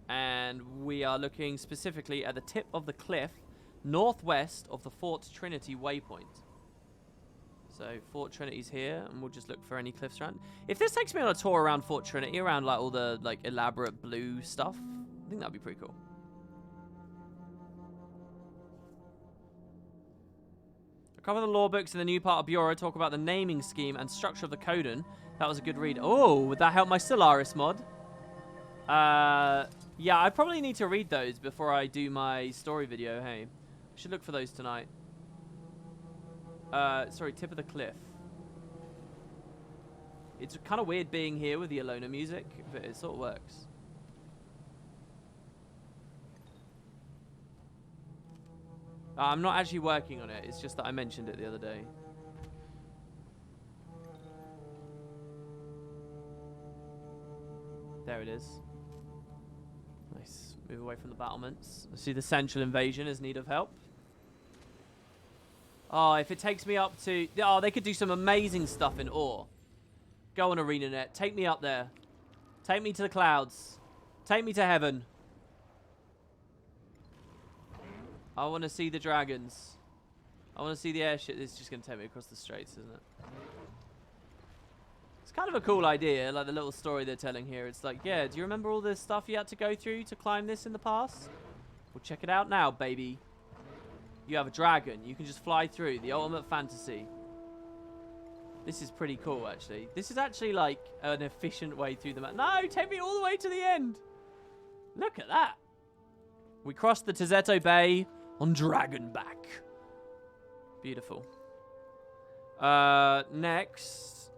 And we are looking specifically at the tip of the cliff, northwest of the Fort Trinity waypoint. So Fort Trinity's here, and we'll just look for any cliffs around. If this takes me on a tour around Fort Trinity, around like all the like elaborate blue stuff, I think that'd be pretty cool. A couple of the law books in the new part of Bureau talk about the naming scheme and structure of the Coden. That was a good read. Oh, would that help my Stellaris mod? Yeah, I probably need to read those before I do my story video, hey. I should look for those tonight. Sorry, tip of the cliff. It's kind of weird being here with the Alona music, but it sort of works. I'm not actually working on it, it's just that I mentioned it the other day. There it is. Nice. Move away from the battlements. I see the central invasion is in need of help. Oh, if it takes me up to... Oh, they could do some amazing stuff in Ore. Go on ArenaNet. Take me up there. Take me to the clouds. Take me to heaven. I want to see the dragons. I want to see the airship. It's just going to take me across the straits, isn't it? It's kind of a cool idea, like the little story they're telling here. It's like, yeah, do you remember all the stuff you had to go through to climb this in the past? Well, check it out now, baby. You have a dragon. You can just fly through. The ultimate fantasy. This is pretty cool, actually. This is actually like an efficient way through the map. No, take me all the way to the end. Look at that. We crossed the Tezeto Bay on Dragonback. Beautiful. Next.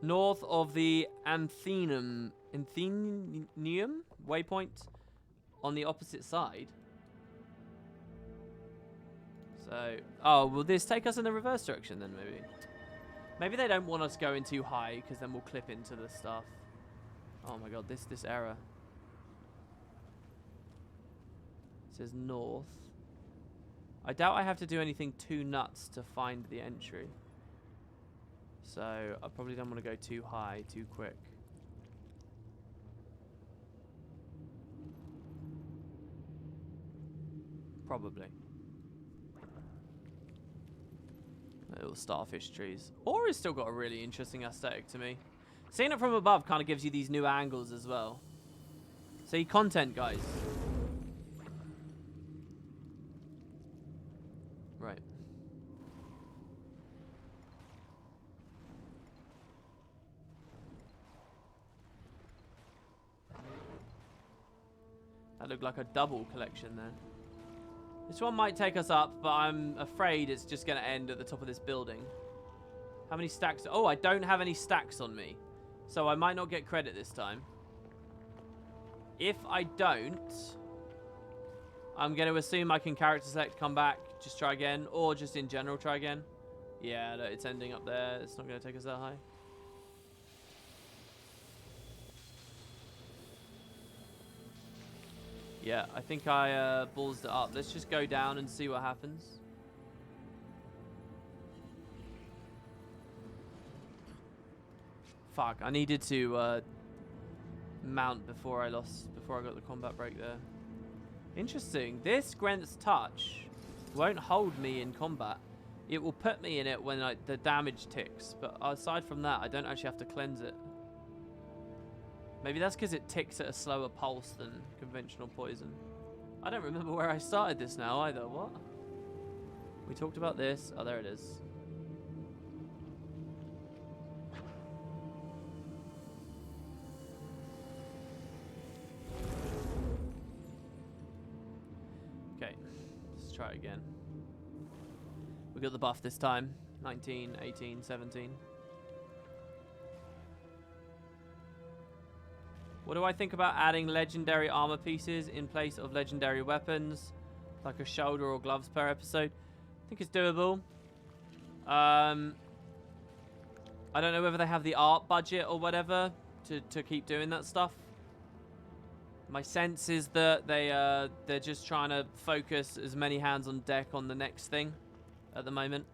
North of the Anthenium waypoint on the opposite side. So, oh, will this take us in the reverse direction then, maybe? Maybe they don't want us going too high, because then we'll clip into the stuff. Oh my god, this error. It says north. I doubt I have to do anything too nuts to find the entry. So, I probably don't want to go too high, too quick. Probably. Little starfish trees. Ore has still got a really interesting aesthetic to me. Seeing it from above kind of gives you these new angles as well. See, content, guys. Right. That looked like a double collection there. This one might take us up, but I'm afraid it's just going to end at the top of this building. How many stacks? Oh, I don't have any stacks on me. So I might not get credit this time. If I don't, I'm going to assume I can character select, come back, just try again, or just in general try again. Yeah, it's ending up there. It's not going to take us that high. Yeah, I think I ballsed it up. Let's just go down and see what happens. Fuck, I needed to mount before I got the combat break there. Interesting. This Grenth's Touch won't hold me in combat. It will put me in it when the damage ticks, but aside from that, I don't actually have to cleanse it. Maybe that's because it ticks at a slower pulse than conventional poison. I don't remember where I started this now either. What? We talked about this. Oh, there it is. Okay, let's try it again. We got the buff this time. 19, 18, 17. What do I think about adding legendary armor pieces in place of legendary weapons? Like a shoulder or gloves per episode? I think it's doable. I don't know whether they have the art budget or whatever to keep doing that stuff. My sense is that they're just trying to focus as many hands on deck on the next thing at the moment.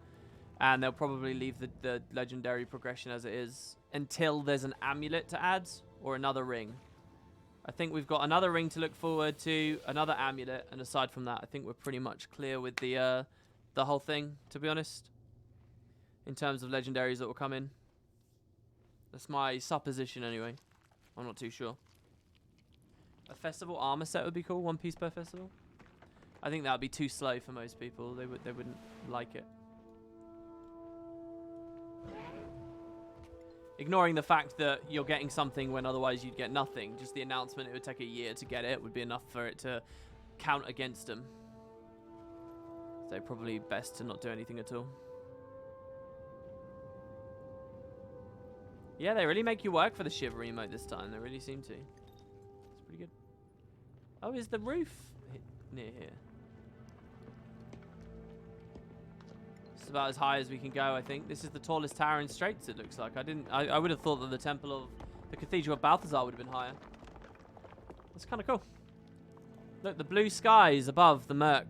And they'll probably leave the legendary progression as it is until there's an amulet to add or another ring. I think we've got another ring to look forward to, another amulet, and aside from that, I think we're pretty much clear with the whole thing, to be honest, in terms of legendaries that will come in. That's my supposition anyway. I'm not too sure. A festival armor set would be cool, 1 piece per festival. I think that would be too slow for most people. They wouldn't like it. Ignoring the fact that you're getting something when otherwise you'd get nothing. Just the announcement it would take a year to get it would be enough for it to count against them. So probably best to not do anything at all. Yeah, they really make you work for the Shiver emote this time. They really seem to. It's pretty good. Oh, is the roof near here? It's about as high as we can go, I think. This is the tallest tower in Straits, it looks like. I would have thought that the temple of the Cathedral of Balthazar would have been higher. That's kind of cool. Look, the blue skies above the murk.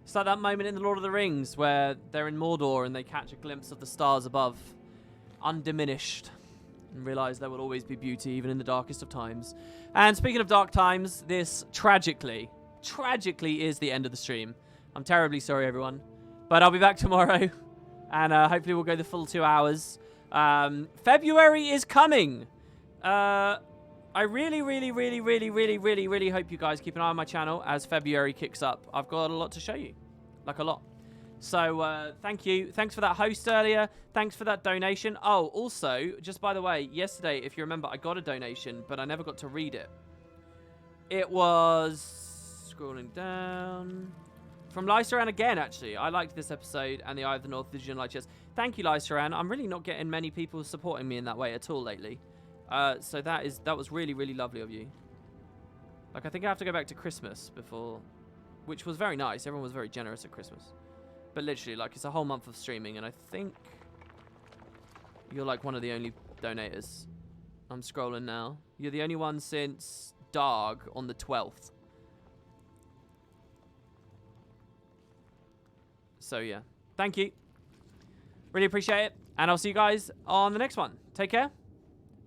It's like that moment in The Lord of the Rings where they're in Mordor and they catch a glimpse of the stars above, undiminished, and realize there will always be beauty even in the darkest of times. And speaking of dark times, this tragically is the end of the stream. I'm terribly sorry, everyone. But I'll be back tomorrow, and hopefully we'll go the full 2 hours. February is coming. I really hope you guys keep an eye on my channel as February kicks up. I've got a lot to show you, like a lot. So thank you. Thanks for that host earlier. Thanks for that donation. Oh, also, just by the way, yesterday, if you remember, I got a donation, but I never got to read it. It was scrolling down. From Lysaran again, actually. I liked this episode and the Eye of the North Vision Light Chest. Thank you, Lysaran. I'm really not getting many people supporting me in that way at all lately. So that was really lovely of you. Like, I think I have to go back to Christmas before, which was very nice. Everyone was very generous at Christmas. But literally, like, it's a whole month of streaming, and I think you're like one of the only donators. I'm scrolling now. You're the only one since Darg on the 12th. So, yeah. Thank you. Really appreciate it. And I'll see you guys on the next one. Take care.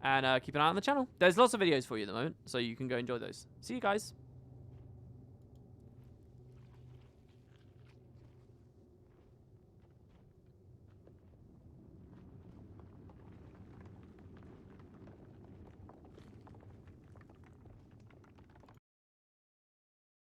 And keep an eye on the channel. There's lots of videos for you at the moment, so you can go enjoy those. See you guys.